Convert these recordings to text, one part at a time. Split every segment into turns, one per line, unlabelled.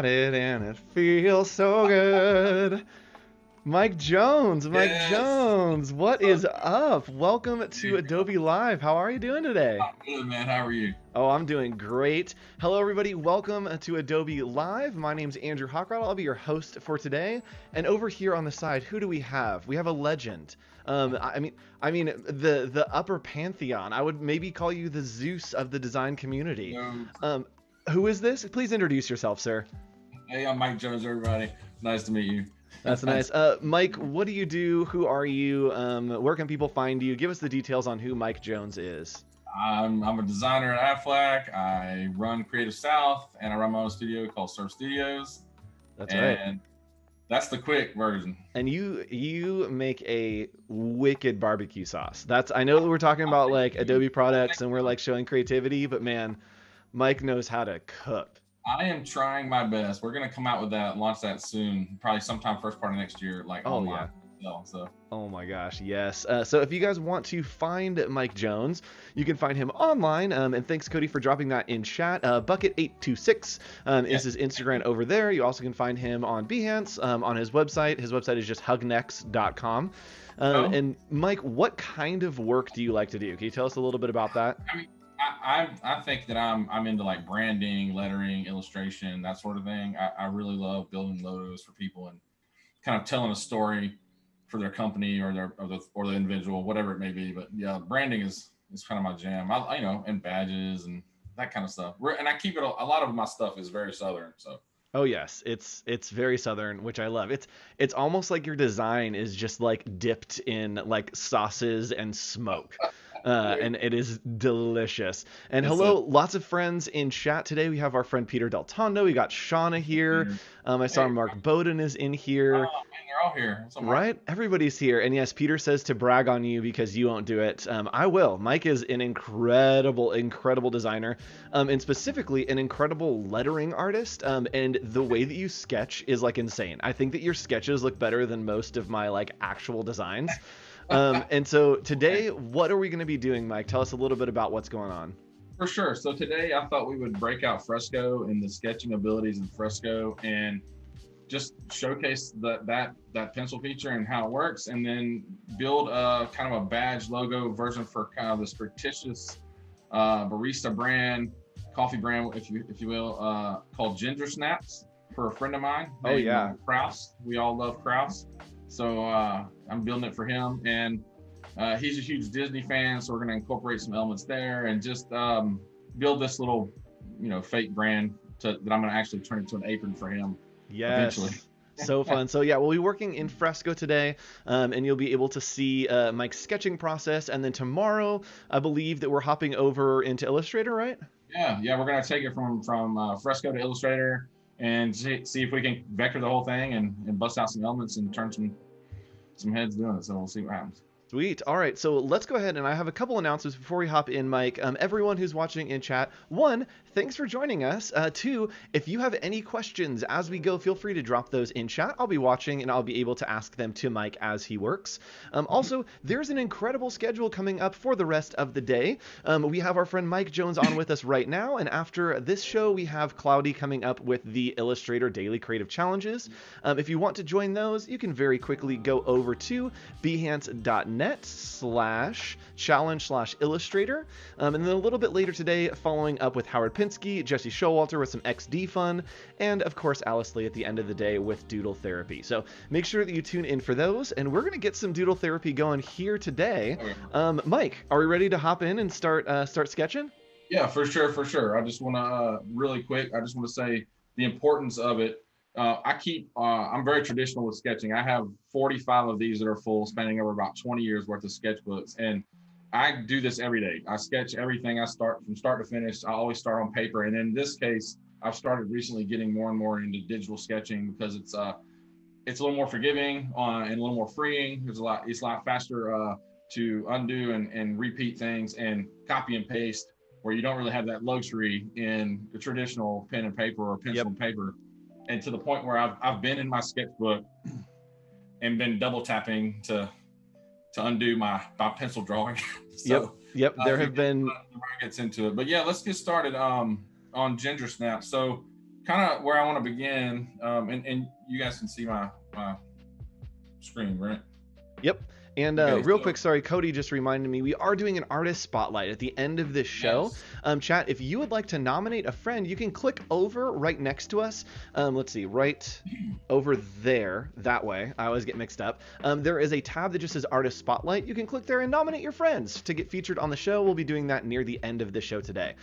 got it and it feels so good. Mike Jones, Mike
Yes.
Jones, what
What's
is
up,
up? Welcome to
Andrew?
Adobe Live. How are you doing today?
I'm good, man. How are you?
Oh, I'm doing great. Hello, everybody. Welcome to Adobe Live. My name's Andrew Hockrell. I'll be your host for today. And over here on the side, who do we have? We have a legend. The upper pantheon. I would maybe call you the Zeus of the design community.
No.
Um, who is this? Please introduce yourself, sir.
Hey, I'm Mike Jones, everybody. Nice to meet you.
That's nice. Mike, what do you do? Who are you? Where can people find you? Give us the details on who Mike Jones is.
I'm a designer at Aflac. I run Creative South, and I run my own studio called Surf Studios.
That's right.
And that's the quick version.
And you make a wicked barbecue sauce. That's I know that we're talking about like Adobe products and we're like showing creativity, but man, Mike knows how to cook.
I am trying my best. We're gonna come out with that, launch that soon, probably sometime first part of next year, like
Oh
online.
yeah.
So
Oh my gosh, yes. So if you guys want to find Mike Jones, you can find him online. And thanks, Cody, for dropping that in chat. Bucket826
yeah,
is his Instagram over there. You also can find him on Behance, on his website. His website is just hugnex.com.
so
And Mike, what kind of work do you like to do? Can you tell us a little bit about that?
I mean, I think that I'm into like branding, lettering, illustration, that sort of thing. I really love building logos for people and kind of telling a story for their company or the individual, whatever it may be. But yeah, branding is kind of my jam. And badges and that kind of stuff. And I keep it. A lot of my stuff is very southern. So
Oh yes, it's very southern, which I love. It's almost like your design is just like dipped in like sauces and smoke. And it is delicious. And
it's a
hello, lots of friends in chat today. We have our friend Peter Del Tondo. We got Shauna here. I saw
hey,
Mark Bowden is in here.
man, they're all here. What's up, Mark?
Right? Everybody's here. And yes, Peter says to brag on you because you won't do it. I will. Mike is an incredible, incredible designer, and specifically an incredible lettering artist. And the way that you sketch is like insane. I think that your sketches look better than most of my like actual designs. And so
Okay.
today, what are we going to be doing, Mike? Tell us a little bit about what's going on.
For sure. So today I thought we would break out Fresco and the sketching abilities in Fresco and just showcase that pencil feature and how it works, and then build a kind of a badge logo version for kind of this fictitious barista brand, coffee brand, if you will, called Ginger Snaps for a friend of mine
Oh
named
yeah.
Kraus. We all love Kraus, so I'm building it for him, and he's a huge Disney fan, so we're going to incorporate some elements there and just build this little, fake brand that I'm going to actually turn into an apron for him eventually.
Yes. So fun. So yeah, we'll be working in Fresco today, and you'll be able to see Mike's sketching process. And then tomorrow, I believe that we're hopping over into Illustrator, right?
Yeah, we're gonna take it from Fresco to Illustrator and see if we can vector the whole thing and bust out some elements and turn some heads doing it. So we'll see what happens.
Sweet. All right, so let's go ahead and I have a couple announcements before we hop in, Mike. Everyone who's watching in chat, one, thanks for joining us. Two, if you have any questions as we go, feel free to drop those in chat. I'll be watching and I'll be able to ask them to Mike as he works. Also, there's an incredible schedule coming up for the rest of the day. We have our friend Mike Jones on with us right now, and after this show, we have Cloudy coming up with the Illustrator Daily Creative Challenges. If you want to join those, you can very quickly go over to behance.net/challenge/illustrator. And then a little bit later today, following up with Howard Pinsky, Jesse Showalter with some XD fun, and of course Alice Lee at the end of the day with Doodle Therapy. So make sure that you tune in for those, and we're going to get some Doodle Therapy going here today.
Okay.
Mike, are we ready to hop in and start sketching?
Yeah, for sure. I just want to really quick. I just want to say the importance of it. I'm very traditional with sketching. I have 45 of these that are full, spanning over about 20 years worth of sketchbooks, and I do this every day. I sketch everything. I start from start to finish. I always start on paper, and in this case, I've started recently getting more and more into digital sketching because it's a little more forgiving and a little more freeing. It's a lot faster to undo and repeat things and copy and paste, where you don't really have that luxury in the traditional pen and paper or pencil
Yep.
and paper. And to the point where I've been in my sketchbook and been double tapping to undo my pencil drawing.
Yep.
So
Yep. There
he
have been
gets into it. But yeah, let's get started on Ginger Snap. So kind of where I want to begin, and you guys can see my screen, right?
Yep. And
Okay,
real quick,
so
sorry, Cody just reminded me, we are doing an artist spotlight at the end of this show.
yes,
Chat, if you would like to nominate a friend, you can click over right next to us. Let's see, right over there, that way. I always get mixed up. There is a tab that just says artist spotlight. You can click there and nominate your friends to get featured on the show. We'll be doing that near the end of the show today.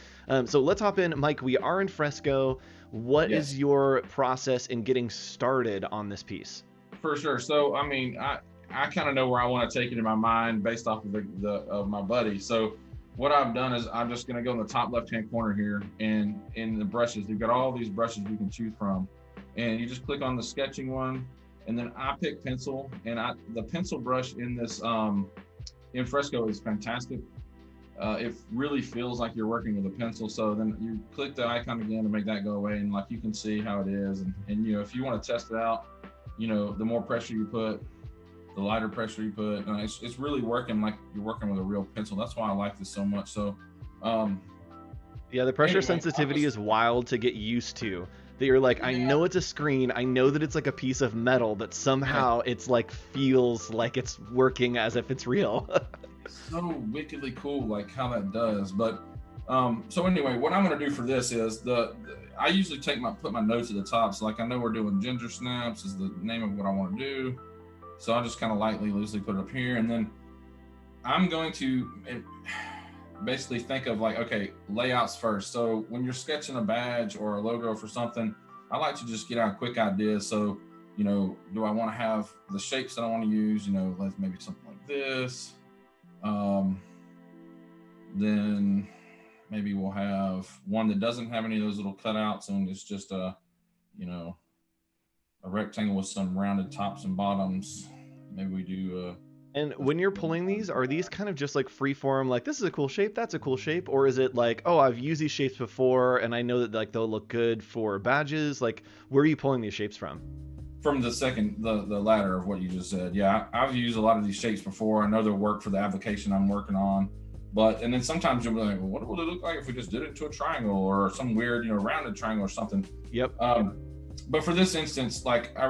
So let's hop in. Mike, we are in Fresco. What is
yes,
your process in getting started on this piece?
for sure. So I mean, I kind of know where I want to take it in my mind based off of the of my buddy. So what I've done is I'm just going to go in the top left hand corner here, and in the brushes, you've got all these brushes you can choose from, and you just click on the sketching one, and then I pick pencil, and the pencil brush in this in Fresco is fantastic. It really feels like you're working with a pencil. So then you click the icon again to make that go away, and like you can see how it is, and you know, if you want to test it out, you know, the more pressure you put, the lighter pressure you put, it's really working like you're working with a real pencil. That's why I like this so much. So um
Yeah, the pressure
anyway,
sensitivity is wild to get used to. That you're like, I
yeah,
know it's a screen, I know that it's like a piece of metal, but
yeah,
somehow it's like feels like it's working as if it's real.
it's so wickedly cool like how that does. But so anyway, what I'm going to do for this is I usually put my notes at the top. So like I know we're doing ginger snaps is the name of what I want to do. So I'll just kind of lightly, loosely put it up here. And then I'm going to basically think of like, okay, layouts first. So when you're sketching a badge or a logo for something, I like to just get out quick ideas. So, you know, do I want to have the shapes that I want to use? You know, let's maybe something like this. Um, then maybe we'll have one that doesn't have any of those little cutouts and it's just you know, a rectangle with some rounded tops and bottoms. Maybe we do
And when you're pulling these, are these kind of just like free form, like this is a cool shape, that's a cool shape, or is it like, oh, I've used these shapes before and I know that like they'll look good for badges? Like, where are you pulling these shapes from?
from the latter of what you just said. Yeah, I've used a lot of these shapes before. I know they'll work for the application I'm working on. But and then sometimes you'll be like, well, what would it look like if we just did it into a triangle or some weird, you know, rounded triangle or something?
Yep.
But for this instance, like I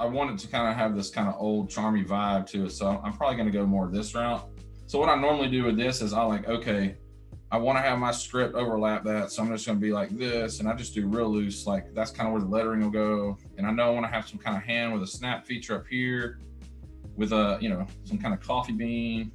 wanted to kind of have this kind of old charmy vibe to it. So I'm probably going to go more this route. So what I normally do with this is I like, okay, I want to have my script overlap that. So I'm just going to be like this. And I just do real loose. Like that's kind of where the lettering will go. And I know I want to have some kind of hand with a snap feature up here with a, you know, some kind of coffee bean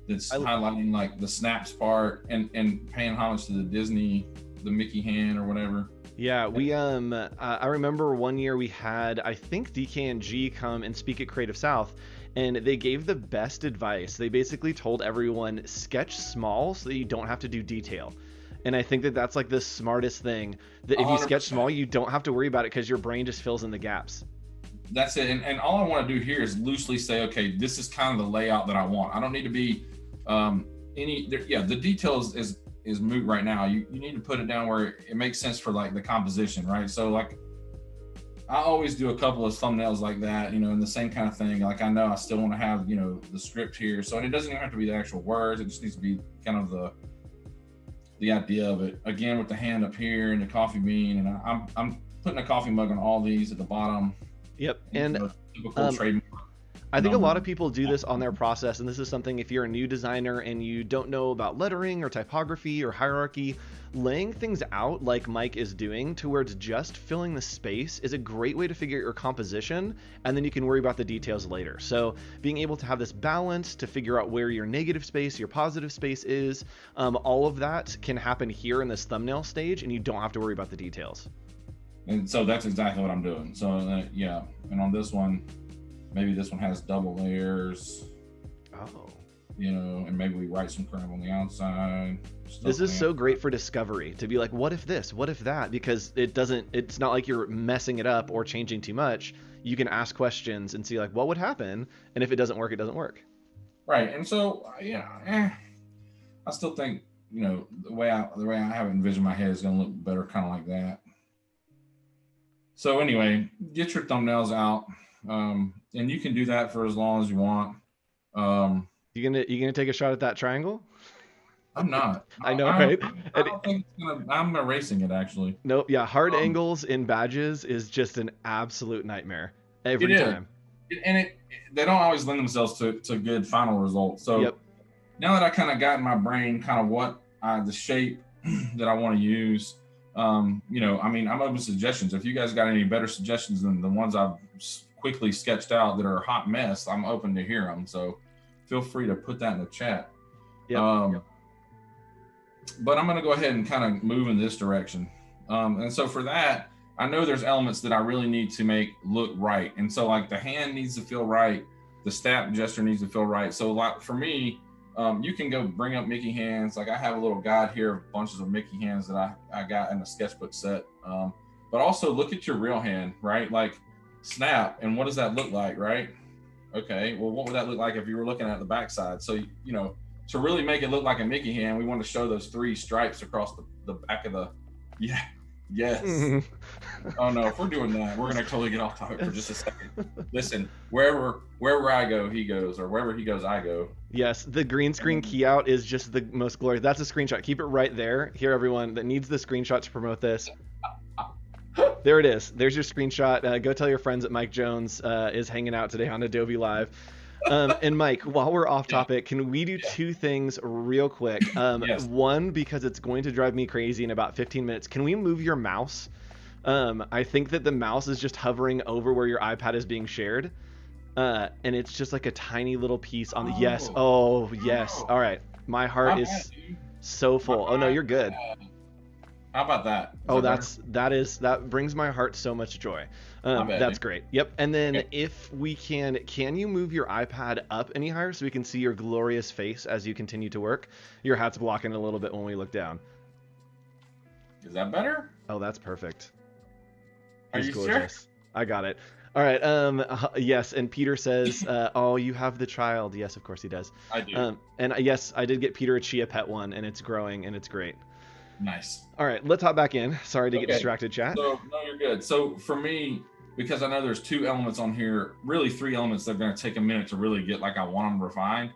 that's highlighting like the snaps part and paying homage to the Disney, the Mickey hand or whatever.
Yeah, we I remember one year we had, I think, DKNG come and speak at Creative South, and they gave the best advice. They basically told everyone sketch small so that you don't have to do detail. And I think that that's like the smartest thing, that if you sketch
100%.
small, you don't have to worry about it because your brain just fills in the gaps.
That's it. And all I want to do here is loosely say, okay, this is kind of the layout that I want. I don't need to be yeah, the details is moot right now. You need to put it down where it makes sense for like the composition, right? So like I always do a couple of thumbnails like that, you know, and the same kind of thing. Like I know I still want to have, you know, the script here. So it doesn't even have to be the actual words. It just needs to be kind of the idea of it. Again, with the hand up here and the coffee bean, and I'm putting a coffee mug on all these at the bottom.
Yep.
You
And
know, typical trademark
I think a
number.
lot of people do this on their process, and this is something if you're a new designer and you don't know about lettering or typography or hierarchy, laying things out like Mike is doing to where it's just filling the space is a great way to figure out your composition, and then you can worry about the details later. So being able to have this balance to figure out where your negative space, your positive space is, all of that can happen here in this thumbnail stage, and you don't have to worry about the details.
And so that's exactly what I'm doing. So yeah, and on this one, maybe this one has double layers,
Oh.
you know, and maybe we write some crap on the outside.
This is so great for discovery to be like, what if this? What if that? Because it's not like you're messing it up or changing too much. You can ask questions and see like what would happen. And if it doesn't work, it doesn't work.
Right. And so, I still think, you know, the way I have it envisioned my head is going to look better kind of like that. So anyway, get your thumbnails out. And you can do that for as long as you want. Um,
You gonna take a shot at that triangle?
I'm not.
I know, right?
I
And
don't think it's gonna. I'm erasing it actually.
nope, yeah, hard
Um,
angles in badges is just an absolute nightmare
it
every
is,
time.
and they don't always lend themselves to good final results.
Yep.
So now that I kind of got in my brain kind of what the shape that I want to use, I mean, I'm open to suggestions. If you guys got any better suggestions than the ones I've quickly sketched out that are a hot mess, I'm open to hear them. So feel free to put that in the chat.
Yep.
Um, but I'm going to go ahead and kind of move in this direction. And so for that, I know there's elements that I really need to make look right. And so like the hand needs to feel right. The snap gesture needs to feel right. So like for me, you can go bring up Mickey hands. Like I have a little guide here of bunches of Mickey hands that I got in the sketchbook set. But also look at your real hand, right? Like snap, and what does that look like, right? Okay, well, what would that look like if you were looking at the backside? So, to really make it look like a Mickey hand, we want to show those 3 stripes across the back of the, yeah, yes. Oh no, if we're doing that, we're gonna totally get off topic for just a second. Listen, wherever I go, he goes, or wherever he goes, I go.
Yes, the green screen key out is just the most glorious. That's a screenshot. Keep it right there. Here, everyone that needs the screenshot to promote this. There it is. There's your screenshot. Go tell your friends that Mike Jones is hanging out today on Adobe Live. And Mike, while we're off topic, can we do 2 things real quick?
Yes.
One, because it's going to drive me crazy in about 15 minutes. Can we move your mouse? I think that the mouse is just hovering over where your iPad is being shared. And it's just like a tiny little piece on the yes. Oh, yes. All right. My heart is so full. Oh no, you're good.
How about that?
Oh, that brings my heart so much joy. That's great. Yep. And then if we can you move your iPad up any higher so we can see your glorious face as you continue to work? Your hat's blocking a little bit when we look down.
Is that better?
Oh, that's perfect.
Are you sure?
I got it. All right. Yes. And Peter says, "Oh, you have the child." Yes, of course he does.
I do.
And yes, I did get Peter a Chia Pet one, and it's growing and it's great.
Nice.
All right, let's hop back in. Sorry to get distracted, chat.
So no, you're good. So for me, because I know there's 2 elements on here, really 3 elements that are going to take a minute to really get like I want them refined.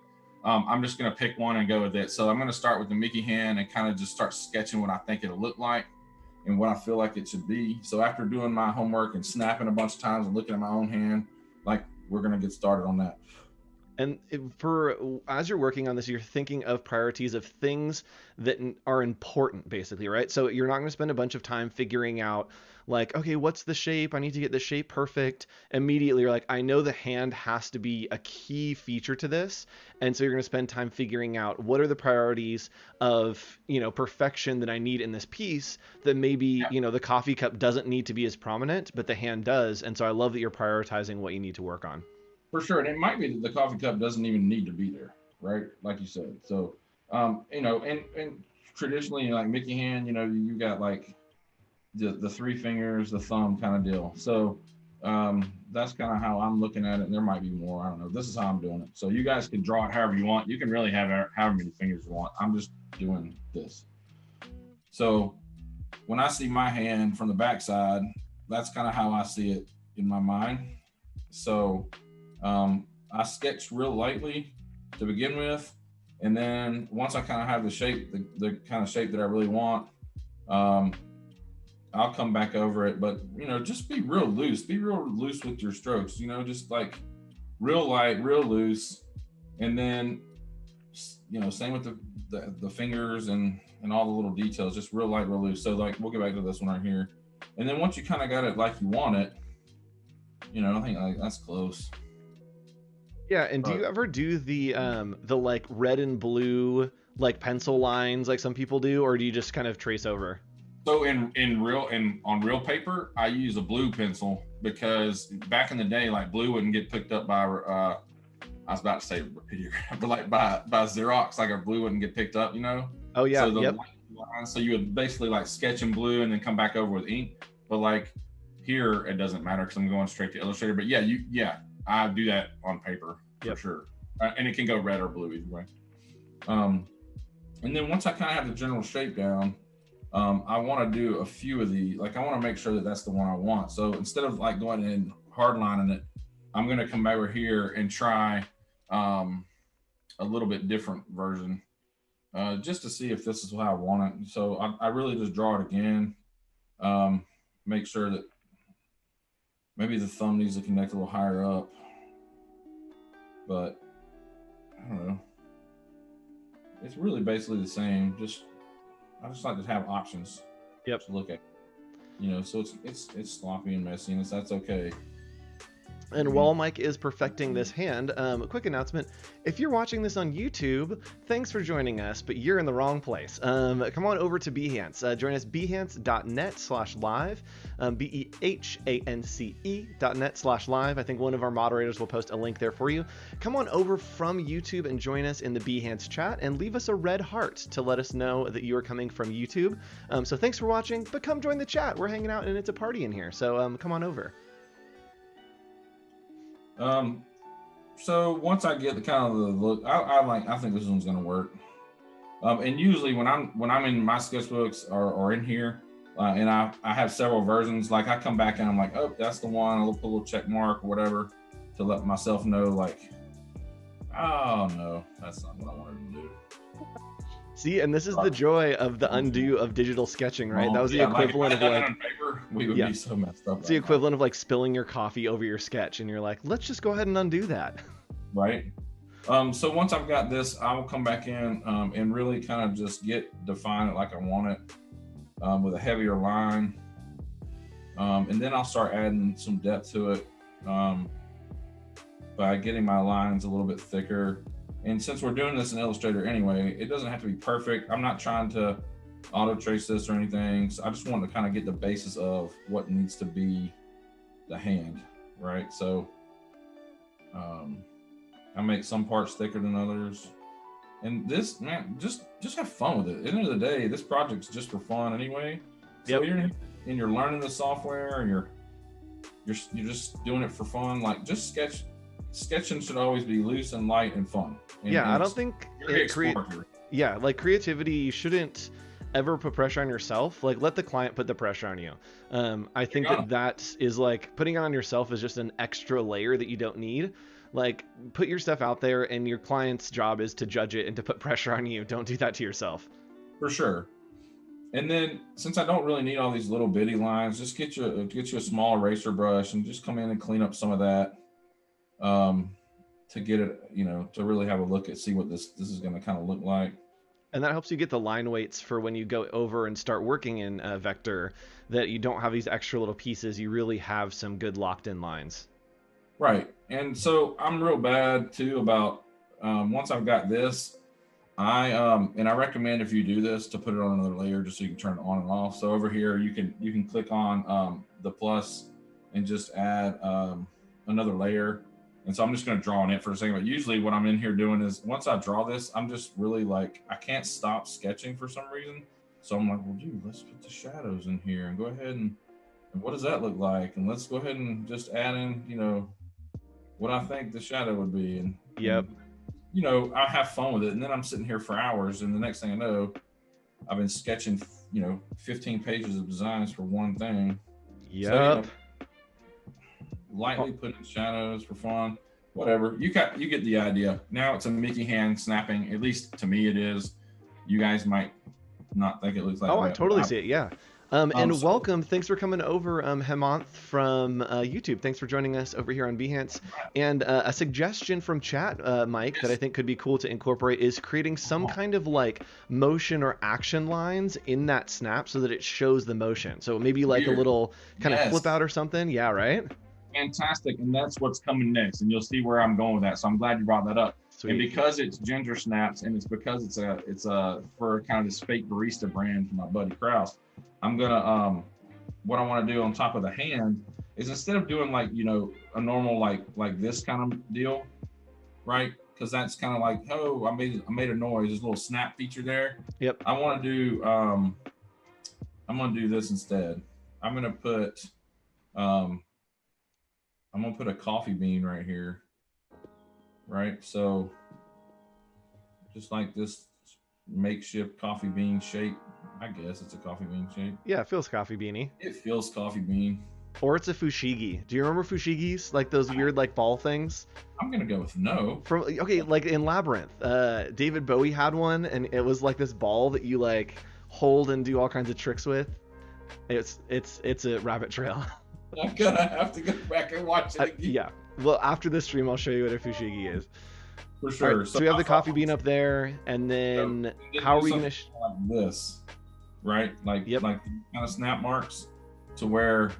I'm just going to pick one and go with it. So I'm going to start with the Mickey hand and kind of just start sketching what I think it'll look like and what I feel like it should be. So after doing my homework and snapping a bunch of times and looking at my own hand, like we're going to get started on that.
And as you're working on this, you're thinking of priorities of things that are important, basically, right? So you're not going to spend a bunch of time figuring out, like, okay, what's the shape? I need to get the shape perfect. Immediately, you're like, I know the hand has to be a key feature to this. And so you're going to spend time figuring out what are the priorities of, perfection that I need in this piece that maybe, the coffee cup doesn't need to be as prominent, but the hand does. And so I love that you're prioritizing what you need to work on.
For sure. And it might be that the coffee cup doesn't even need to be there, right? Like you said. So, and traditionally, like Mickey hand, you got like the 3 fingers, the thumb kind of deal. So that's kind of how I'm looking at it. And there might be more. I don't know. This is how I'm doing it. So you guys can draw it however you want. You can really have however many fingers you want. I'm just doing this. So when I see my hand from the backside, that's kind of how I see it in my mind. So I sketch real lightly to begin with, and then once I kind of have the shape, the kind of shape that I really want, I'll come back over it. But just be real loose with your strokes. Just like real light, real loose, and then same with the fingers and all the little details. Just real light, real loose. So like we'll get back to this one right here, and then once you kind of got it like you want it, I think like that's close.
Yeah, and do you ever do the like red and blue like pencil lines like some people do, or do you just kind of trace over?
So on real paper, I use a blue pencil because back in the day, like blue wouldn't get picked up by I was about to say but like by Xerox, like a blue wouldn't get picked up,
Oh yeah.
So so you would basically like sketch in blue and then come back over with ink. But like here, it doesn't matter because I'm going straight to Illustrator. But I do that on paper for sure. And it can go red or blue either way. And then once I kind of have the general shape down, I want to do a few of the, like I want to make sure that that's the one I want. So instead of like going and hardlining it, I'm going to come over here and try a little bit different version. just to see if this is how I want it. So I really just draw it again. Make sure that maybe the thumb needs to connect a little higher up, but I don't know. It's really basically the same. I just like to have options
Yep.
to look at. So it's sloppy and messy, and that's okay.
And while Mike is perfecting this hand, a quick announcement. If you're watching this on YouTube, thanks for joining us, but you're in the wrong place. Come on over to Behance. Join us behance.net/live, BEHANCE.net/live. I think one of our moderators will post a link there for you. Come on over from YouTube and join us in the Behance chat and leave us a red heart to let us know that you are coming from YouTube. So thanks for watching, but come join the chat. We're hanging out and it's a party in here. So come on over.
So once I get the kind of the look, I think this one's gonna work. And usually when I'm in my sketchbooks or in here, and I have several versions, like I come back and I'm like, oh, that's the one. I'll put a little check mark or whatever to let myself know, like, oh no, that's not what I wanted to do.
See, and this is the joy of the undo of digital sketching, right? That was the equivalent of like,
on paper, we would be so messed up.
It's the equivalent of like spilling your coffee over your sketch, and you're like, let's just go ahead and undo that.
Right. So once I've got this, I will come back in and really kind of just define it like I want it, with a heavier line, and then I'll start adding some depth to it by getting my lines a little bit thicker. And since we're doing this in Illustrator anyway, it doesn't have to be perfect. I'm not trying to auto trace this or anything. So I just want to kind of get the basis of what needs to be the hand, right? So I make some parts thicker than others. And this, man, just have fun with it. At the end of the day, this project's just for fun anyway. So you're learning the software and you're just doing it for fun. Like just sketching should always be loose and light and fun. And
I don't think like creativity, you shouldn't ever put pressure on yourself. Like let the client put the pressure on you. I think that is like putting it on yourself is just an extra layer that you don't need. Like put your stuff out there and your client's job is to judge it and to put pressure on you. Don't do that to yourself.
For sure. And then since I don't really need all these little bitty lines, just get you a small eraser brush and just come in and clean up some of that. To get it, to really have a look at, see what this is going to kind of look like.
And that helps you get the line weights for when you go over and start working in Vector, that you don't have these extra little pieces. You really have some good locked in lines.
Right. And so I'm real bad too about, once I've got this, and I recommend if you do this to put it on another layer just so you can turn it on and off. So over here, you can click on the plus and just add another layer. And so I'm just going to draw on it for a second. But usually what I'm in here doing is once I draw this, I'm just really like, I can't stop sketching for some reason. So I'm like, well, dude, let's put the shadows in here and go ahead and what does that look like? And let's go ahead and just add in, what I think the shadow would be. And, I have fun with it. And then I'm sitting here for hours. And the next thing I know, I've been sketching, 15 pages of designs for one thing.
Yep.
So, lightly put in shadows for fun, whatever. You get the idea. Now it's a Mickey hand snapping. At least to me it is. You guys might not think it looks like that.
Oh, I totally see it. Yeah. And welcome. Thanks for coming over, Hemant from YouTube. Thanks for joining us over here on Behance. And a suggestion from chat, Mike, that I think could be cool to incorporate is creating some kind of like motion or action lines in that snap so that it shows the motion. So maybe like a little kind of flip out or something. Yeah, right?
Fantastic. And that's what's coming next. And you'll see where I'm going with that. So I'm glad you brought that up. Sweet. And because it's ginger snaps and it's because it's for kind of this fake barista brand from my buddy Kraus, I'm gonna what I want to do on top of the hand is instead of doing like a normal like this kind of deal, right? Because that's kind of like, oh, I made a noise. There's a little snap feature there.
Yep.
I want to do I'm gonna do this instead. I'm gonna put a coffee bean right here, right? So just like this makeshift coffee bean shape. I guess it's a coffee bean shape.
Yeah, it feels coffee beany.
It feels coffee bean.
Or it's a fushigi. Do you remember fushigis? Like those weird like ball things?
I'm gonna go with no.
From okay, like in Labyrinth, David Bowie had one, and it was like this ball that you like hold and do all kinds of tricks with. It's a rabbit trail.
I'm gonna have to go back and watch it again.
Yeah. Well, after this stream, I'll show you what a fushigi is.
For
All
sure.
right, so we have the coffee bean up there, and then how are we gonna?
Like this, right? Like
Yep.
like kind of snap marks, to where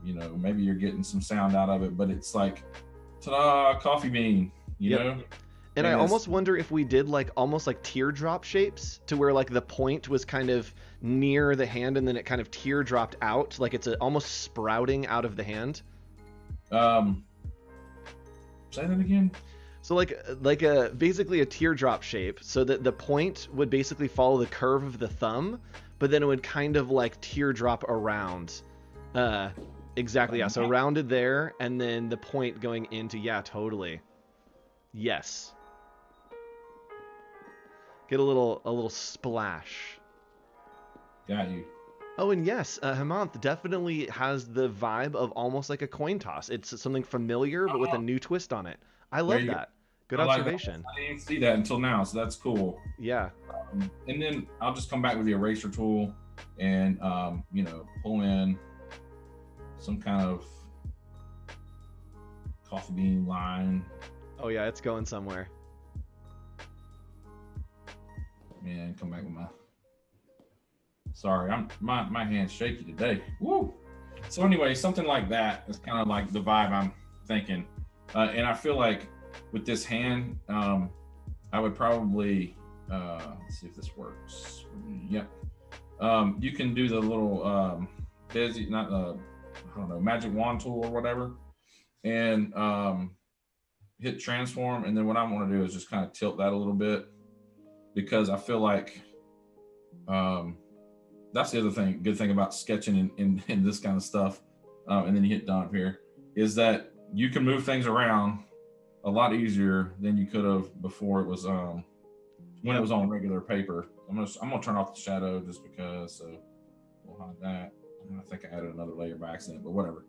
you know, maybe you're getting some sound out of it, but it's like, ta-da, coffee bean, you know.
And I almost wonder if we did like almost like teardrop shapes, to where like the point was kind of near the hand, and then it kind of teardropped out, like it's almost sprouting out of the hand.
Say that again.
So like a basically a teardrop shape, so that the point would basically follow the curve of the thumb, but then it would kind of like teardrop around. Exactly, yeah. So rounded there, and then the point going into, yeah, totally. Yes. Get a little splash.
Got you.
Oh, and yes, Hemanth definitely has the vibe of almost like a coin toss. It's something familiar, but with a new twist on it. I love that. Good observation.
I didn't see that until now, so that's cool.
Yeah.
And then I'll just come back with the eraser tool and, you know, pull in some kind of coffee bean line.
Oh yeah, it's going somewhere.
And come back with my. Sorry, my hand's shaky today. Woo. So anyway, something like that is kind of like the vibe I'm thinking, and I feel like with this hand, I would probably let's see if this works. Yep. You can do the little I don't know, magic wand tool or whatever, and hit transform, and then what I want to do is just kind of tilt that a little bit, because I feel like that's the other good thing about sketching in this kind of stuff, and then you hit done here, is that you can move things around a lot easier than you could have before it was when it was on regular paper. I'm gonna turn off the shadow just because, so we'll hide that. I think I added another layer by accident, but whatever.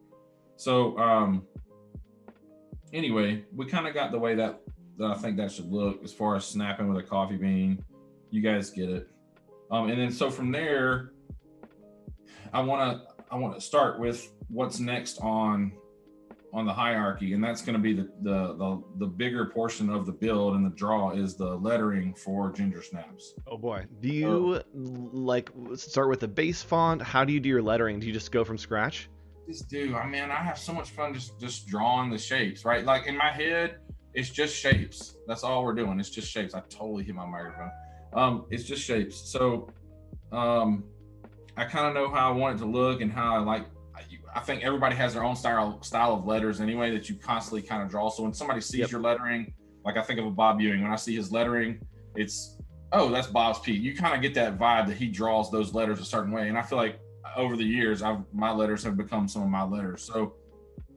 So anyway, we kind of got the way that I think that should look as far as snapping with a coffee bean. You guys get it. And then so from there, I want to start with what's next on the hierarchy, and that's going to be the bigger portion of the build, and the draw is the lettering for Ginger Snaps.
Oh boy. Do you like start with the base font? How do you do your lettering? Do you just go from scratch?
Just do. I mean, I have so much fun just drawing the shapes, right? Like in my head, it's just shapes. That's all we're doing. It's just shapes. I totally hit my microphone. It's just shapes. So I kind of know how I want it to look and how I like. I think everybody has their own style of letters anyway that you constantly kind of draw. So when somebody sees your lettering, like I think of a Bob Ewing, when I see his lettering, it's, oh, that's Bob's P. You kind of get that vibe that he draws those letters a certain way. And I feel like over the years, my letters have become some of my letters. So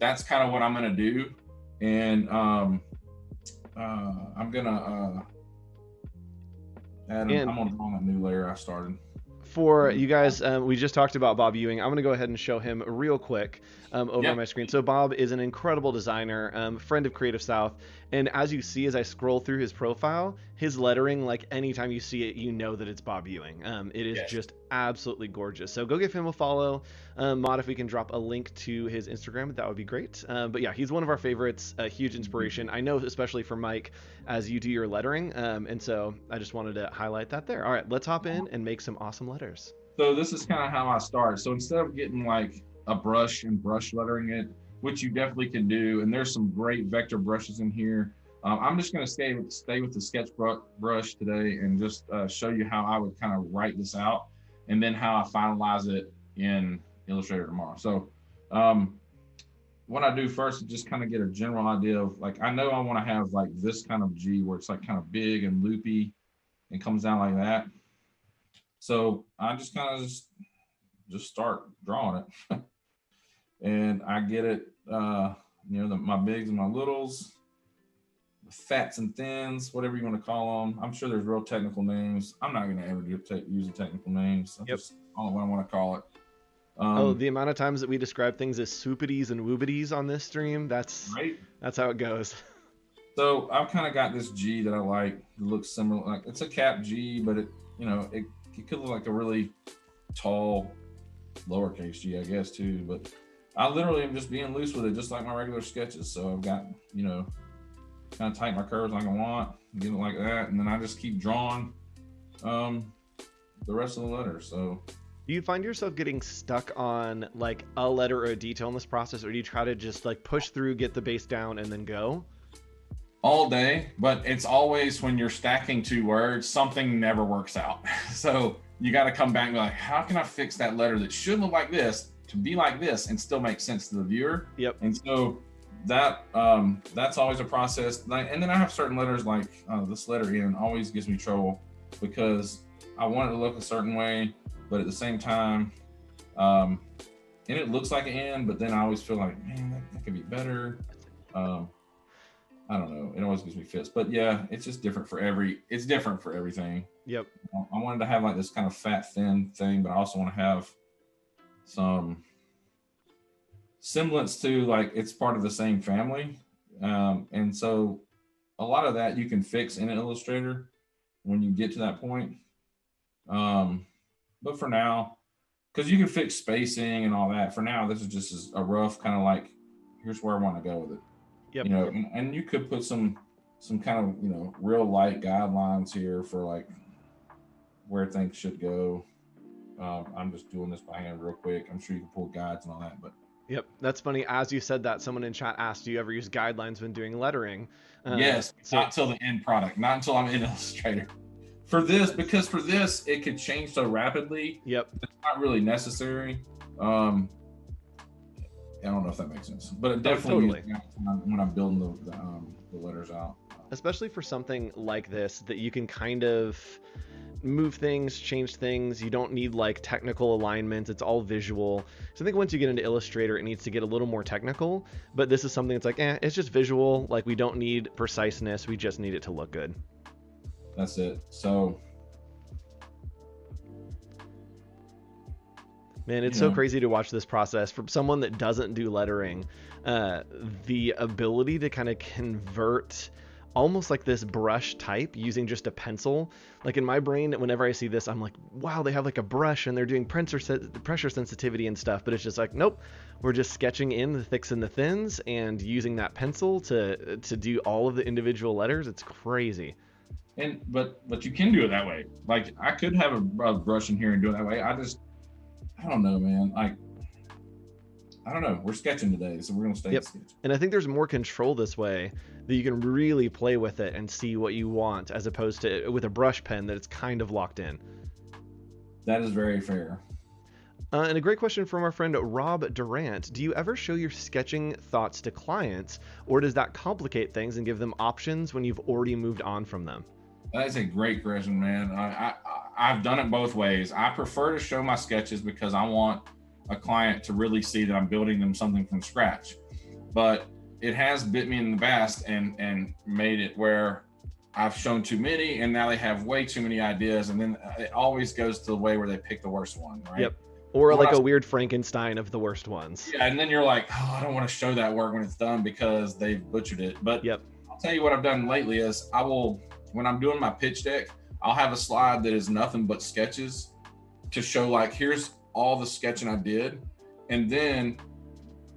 that's kind of what I'm going to do. And I'm going to I'm going to draw a new layer I started.
For you guys, we just talked about Bob Ewing. I'm going to go ahead and show him real quick over on my screen. So Bob is an incredible designer, friend of Creative South. And as you see, as I scroll through his profile, his lettering, like anytime you see it, you know that it's Bob Ewing. It is just absolutely gorgeous. So go give him a follow. Mod, if we can drop a link to his Instagram, that would be great. But yeah, he's one of our favorites, a huge inspiration. I know, especially for Mike, as you do your lettering. And so I just wanted to highlight that there. All right, let's hop in and make some awesome letters.
So this is kind of how I start. So instead of getting like a brush and brush lettering it, which you definitely can do, and there's some great vector brushes in here. I'm just going to stay with the sketch brush today and just show you how I would kind of write this out, and then how I finalize it in Illustrator tomorrow. So what I do first is just kind of get a general idea of, like, I know I want to have like this kind of G where it's like kind of big and loopy and comes down like that. So I just kind of just start drawing it. And I get it, you know, my bigs and my littles, fats and thins, whatever you want to call them. I'm sure there's real technical names. I'm not going to ever use the technical names. That's just all I want to call it.
Oh,
Um,
the amount of times that we describe things as soupities and woobities on this stream,
right.
that's how it goes.
So I've kind of got this G that I like. It looks similar, like it's a cap G, but it could look like a really tall lowercase G, I guess too. But I literally am just being loose with it, just like my regular sketches. So I've got, kind of tighten my curves like I want, get it like that, and then I just keep drawing um, the rest of the letters. So
Do you find yourself getting stuck on like a letter or a detail in this process, or do you try to just like push through, get the base down, and then go?
all day, but it's always when you're stacking two words, something never works out. So you got to come back and be like, how can I fix that letter that should look like this to be like this and still make sense to the viewer?
Yep.
And so that's always a process. And then I have certain letters like this letter N always gives me trouble because I want it to look a certain way, but at the same time, and it looks like an N, but then I always feel like, man, that could be better. I don't know. It always gives me fits, but yeah, it's just different for it's different for everything.
Yep.
I wanted to have like this kind of fat, thin thing, but I also want to have some semblance to like it's part of the same family. And so a lot of that you can fix in Illustrator when you get to that point. But for now, because you can fix spacing and all that, for now, this is just a rough kind of like, here's where I want to go with it.
Yep.
And you could put some kind of real light guidelines here for like where things should go. I'm just doing this by hand real quick. I'm sure you can pull guides and all that, but
Yep, that's funny. As you said that, someone in chat asked, "Do you ever use guidelines when doing lettering?"
yes, not until the end product, not until I'm in Illustrator. Because for this it could change so rapidly.
Yep,
it's not really necessary. I don't know if that makes sense, but it definitely
totally.
when I'm building the letters out.
Especially for something like this that you can kind of move things, change things. You don't need like technical alignments. It's all visual. So I think once you get into Illustrator, it needs to get a little more technical. But this is something that's like, it's just visual. Like we don't need preciseness. We just need it to look good.
That's it. So.
Man, it's so crazy to watch this process from someone that doesn't do lettering. The ability to kind of convert almost like this brush type using just a pencil. Like in my brain, whenever I see this, I'm like, wow, they have like a brush and they're doing pressure sensitivity and stuff. But it's just like, nope, we're just sketching in the thicks and the thins and using that pencil to do all of the individual letters. It's crazy.
But you can do it that way. Like I could have a brush in here and do it that way. I don't know, man. I don't know. We're sketching today, so we're gonna stay sketching.
And I think there's more control this way that you can really play with it and see what you want, as opposed to with a brush pen that it's kind of locked in.
That is very fair.
And a great question from our friend Rob Durant. Do you ever show your sketching thoughts to clients, or does that complicate things and give them options when you've already moved on from them?
That's a great question, man. I've done it both ways. I prefer to show my sketches because I want a client to really see that I'm building them something from scratch. But it has bit me in the past and made it where I've shown too many and now they have way too many ideas. And then it always goes to the way where they pick the worst one, right?
Yep. Or like a weird Frankenstein of the worst ones.
Yeah, and then you're like, oh, I don't want to show that work when it's done because they've butchered it. But I'll tell you what I've done lately is when I'm doing my pitch deck, I'll have a slide that is nothing but sketches to show like, here's all the sketching I did. And then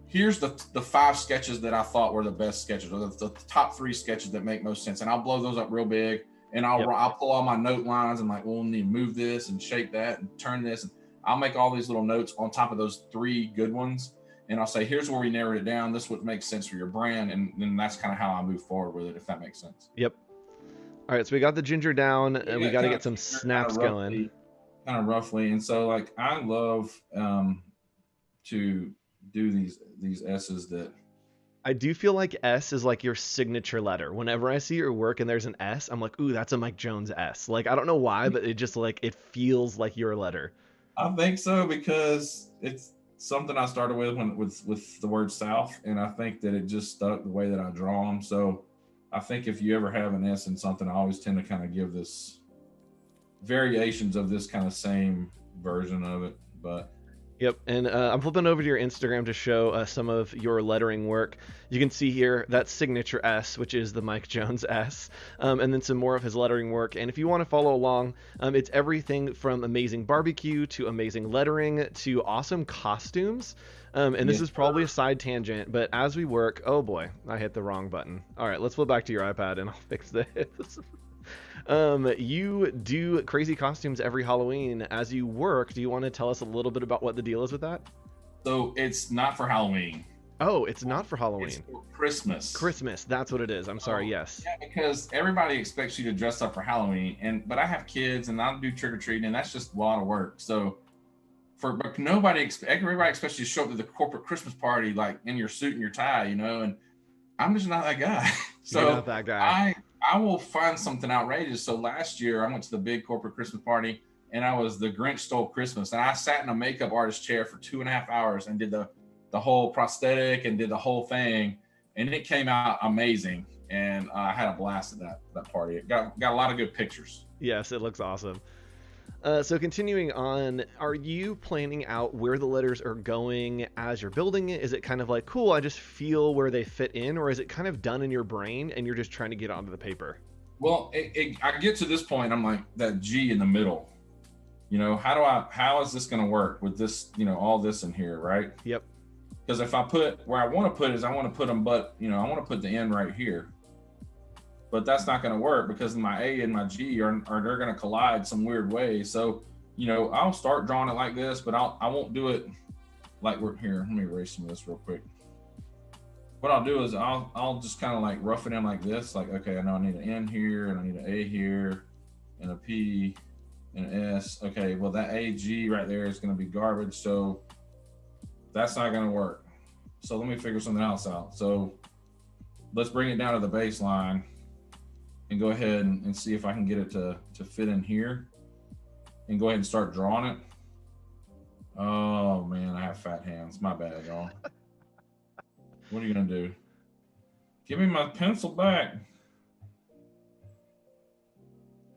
here's the 5 sketches that I thought were the best sketches, or the top 3 sketches that make most sense. And I'll blow those up real big and I'll pull all my note lines and like, well, we need to move this and shake that and turn this. And I'll make all these little notes on top of those 3 good ones. And I'll say, here's where we narrowed it down. This is what makes sense for your brand. And then that's kind of how I move forward with it, if that makes sense.
Yep. All right, so we got the ginger down, and we got to get some snaps going.
Kind of roughly, and so like I love to do these S's that.
I do feel like S is like your signature letter. Whenever I see your work and there's an S, I'm like, ooh, that's a Mike Jones S. Like I don't know why, but it just like it feels like your letter.
I think so because it's something I started with the word South, and I think that it just stuck the way that I draw them. So. I think if you ever have an S in something, I always tend to kind of give this variations of this kind of same version of it. But
Yep, and I'm flipping over to your Instagram to show some of your lettering work. You can see here that signature S, which is the Mike Jones S, and then some more of his lettering work. And if you want to follow along, it's everything from amazing barbecue to amazing lettering to awesome costumes. And this
Yes,
is probably a
sir.
side tangent, but as we work, oh boy, I hit the wrong button. All right, let's flip back to your iPad and I'll fix this. You do crazy costumes every Halloween. As you work, do you want to tell us a little bit about what the deal is with that?
So it's not for Halloween.
Oh, it's not for
It's
Halloween.
for Christmas.
Christmas, that's what it is. I'm sorry,
Oh,
yes.
yeah, because everybody expects you to dress up for Halloween, and but I have kids and I do trick or treating, and that's just a lot of work. So but everybody expects you to show up to the corporate Christmas party like in your suit and your tie, and I'm just not that guy.
You're not
So
that guy.
I will find something outrageous. So last year I went to the big corporate Christmas party and I was the Grinch stole Christmas, and I sat in a makeup artist chair for 2.5 hours and did the whole prosthetic and did the whole thing, and it came out amazing. And I had a blast at that party. It got a lot of good pictures.
Yes, it looks awesome. So continuing on, are you planning out where the letters are going as you're building it? Is it kind of like, cool, I just feel where they fit in, or is it kind of done in your brain and you're just trying to get onto the paper?
Well, I get to this point, I'm like that G in the middle. How is this going to work with this? All this in here, right?
Yep.
Because if I put where I want to put is I want to put them, but I want to put the N right here. But that's not going to work because my A and my G are they're going to collide some weird way. So, I'll start drawing it like this, but I won't do it like we're here. Let me erase some of this real quick. What I'll do is I'll just kind of like rough it in like this. Like, okay, I know I need an N here and I need an A here and a P and an S. Okay, well that AG right there is going to be garbage. So that's not going to work. So let me figure something else out. So let's bring it down to the baseline and go ahead and see if I can get it to fit in here and go ahead and start drawing it. Oh man, I have fat hands. My bad, y'all. What are you gonna do? Give me my pencil back.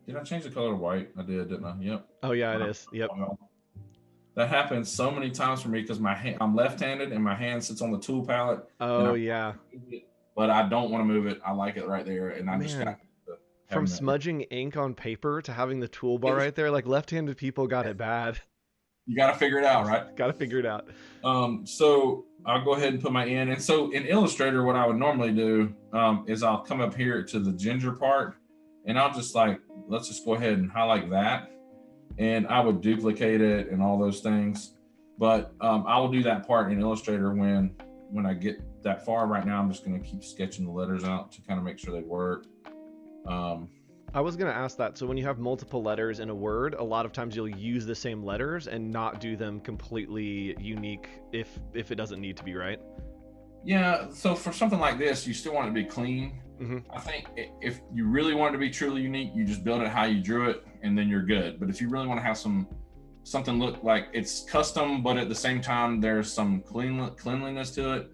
Did I change the color to white? I did, didn't I? Yep.
Oh yeah, it is. Yep.
That happens so many times for me because I'm left-handed and my hand sits on the tool palette.
Oh yeah.
But I don't want to move it. I like it right there, and I'm just
Man,
gonna
from smudging ink on paper to having the toolbar right there, like left-handed people got it bad.
You got to figure it out, right?
Got to figure it out.
So I'll go ahead and put my N. And so in Illustrator, what I would normally do is I'll come up here to the ginger part, and I'll just let's just go ahead and highlight that. And I would duplicate it and all those things. But I will do that part in Illustrator when I get that far. Right now, I'm just going to keep sketching the letters out to kind of make sure they work.
I was going to ask that. So when you have multiple letters in a word, a lot of times you'll use the same letters and not do them completely unique if it doesn't need to be, right?
Yeah. So for something like this, you still want it to be clean.
Mm-hmm.
I think if you really want it to be truly unique, you just build it how you drew it, and then you're good. But if you really want to have something look like it's custom, but at the same time there's some cleanliness to it,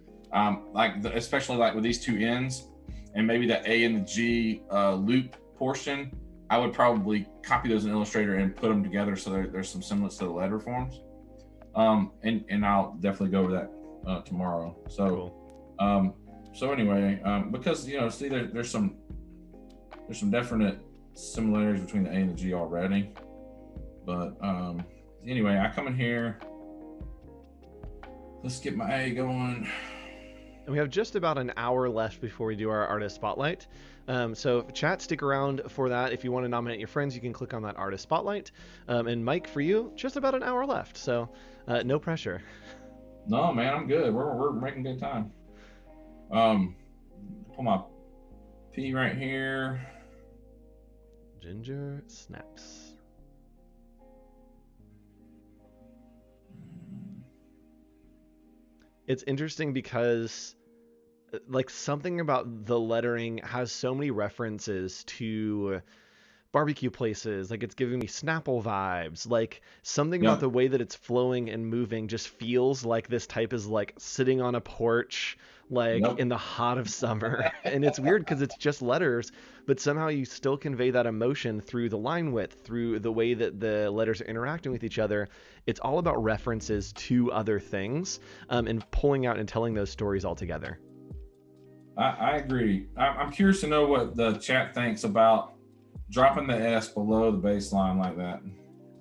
especially like with these two N's and maybe the A and the G loop portion, I would probably copy those in Illustrator and put them together so there's some semblance to the letter forms. And I'll definitely go over that tomorrow. So, cool. So anyway, because see, there's some definite similarities between the A and the G already. But anyway, I come in here. Let's get my A going.
And we have just about an hour left before we do our artist spotlight. So chat, stick around for that. If you want to nominate your friends, you can click on that artist spotlight. And Mike, for you, just about an hour left. So no pressure.
No, man, I'm good. We're making good time. Pull my P right here.
Ginger snaps. It's interesting because like something about the lettering has so many references to barbecue places. Like it's giving me Snapple vibes. Like something about the
Yep.
way that it's flowing and moving just feels like this type is like sitting on a porch, like
Yep.
in the hot of summer. And it's weird because it's just letters, but somehow you still convey that emotion through the line width, through the way that the letters are interacting with each other. It's all about references to other things, and pulling out and telling those stories all together.
I agree. I'm curious to know what the chat thinks about dropping the S below the baseline like that.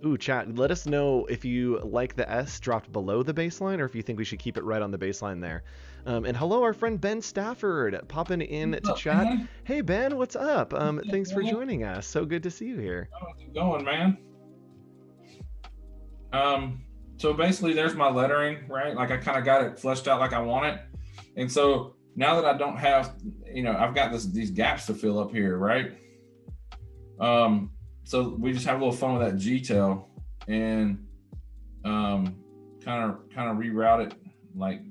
Ooh, chat, let us know if you like the S dropped below the baseline or if you think we should keep it right on the baseline there. And hello, our friend Ben Stafford popping in
What's
to
up,
chat.
man?
Hey, Ben, what's up?
What's up,
Thanks for
brother?
joining us. So good to see you here.
How's it going, man? Um, so basically, there's my lettering, right? Like I kind of got it fleshed out like I want it, and so now that I don't have, I've got these gaps to fill up here, right? Um, so we just have a little fun with that G tail and kind of reroute it like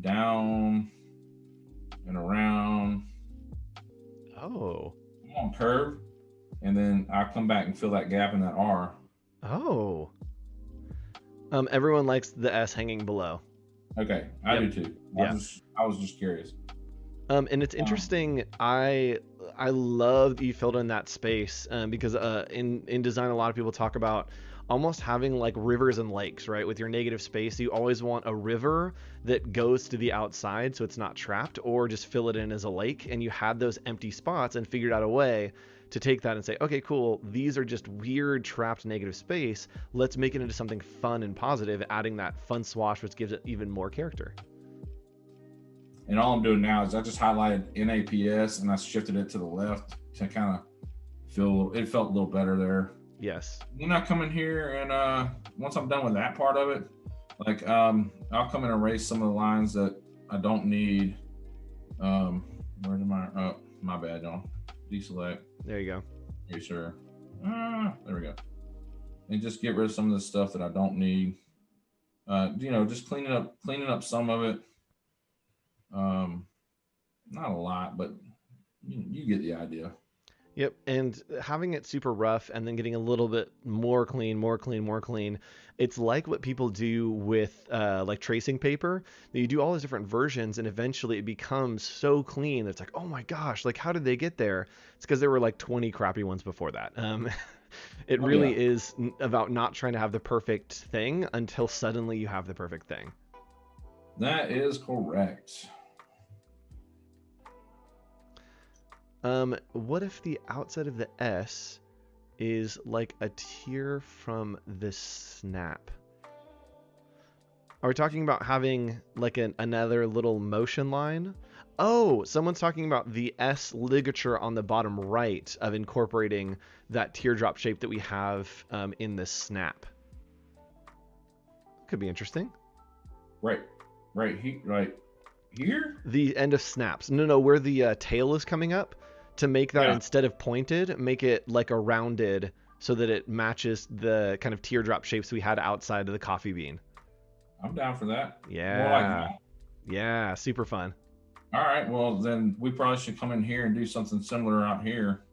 down and around
Oh,
on curve, and then I'll come back and fill that gap in that R.
oh. Everyone likes the S hanging below.
Okay, I
Yep.
do too.
Yeah.
I was just curious.
And it's
Um,
interesting. I love that you filled in that space, because in design, a lot of people talk about almost having like rivers and lakes, right? With your negative space, you always want a river that goes to the outside, so it's not trapped, or just fill it in as a lake. And you had those empty spots and figured out a way to take that and say, okay, cool. These are just weird trapped negative space. Let's make it into something fun and positive, adding that fun swash, which gives it even more character.
and all I'm doing now is I just highlighted NAPS and I shifted it to the left to kind of feel it felt a little better there.
Yes.
Then I come in here and once I'm done with that part of it, like I'll come and erase some of the lines that I don't need. Um, where's my my bad, y'all. Deselect.
There you go.
Are you sure? There we go. And just get rid of some of the stuff that I don't need. Just cleaning up some of it. Um, Not a lot, but you get the idea.
Yep, and having it super rough and then getting a little bit more clean, more clean, more clean. It's like what people do with like tracing paper. That you do all these different versions, and eventually it becomes so clean that it's like, oh my gosh, like how did they get there? It's because there were like 20 crappy ones before that. It
Oh yeah,
really is about not trying to have the perfect thing until suddenly you have the perfect thing.
that is correct.
What if the outside of the S is like a tear from the snap? Are we talking about having like another little motion line? Oh, someone's talking about the S ligature on the bottom right of incorporating that teardrop shape that we have in the snap. Could be interesting.
Right, right here.
The end of snaps. No, no, where the tail is coming up, to make that
Yeah,
instead of pointed, make it like a rounded so that it matches the kind of teardrop shapes we had outside of the coffee bean.
I'm down for that. More like
Yeah.
that.
Yeah, super fun.
All right. Well, then we probably should come in here and do something similar out here.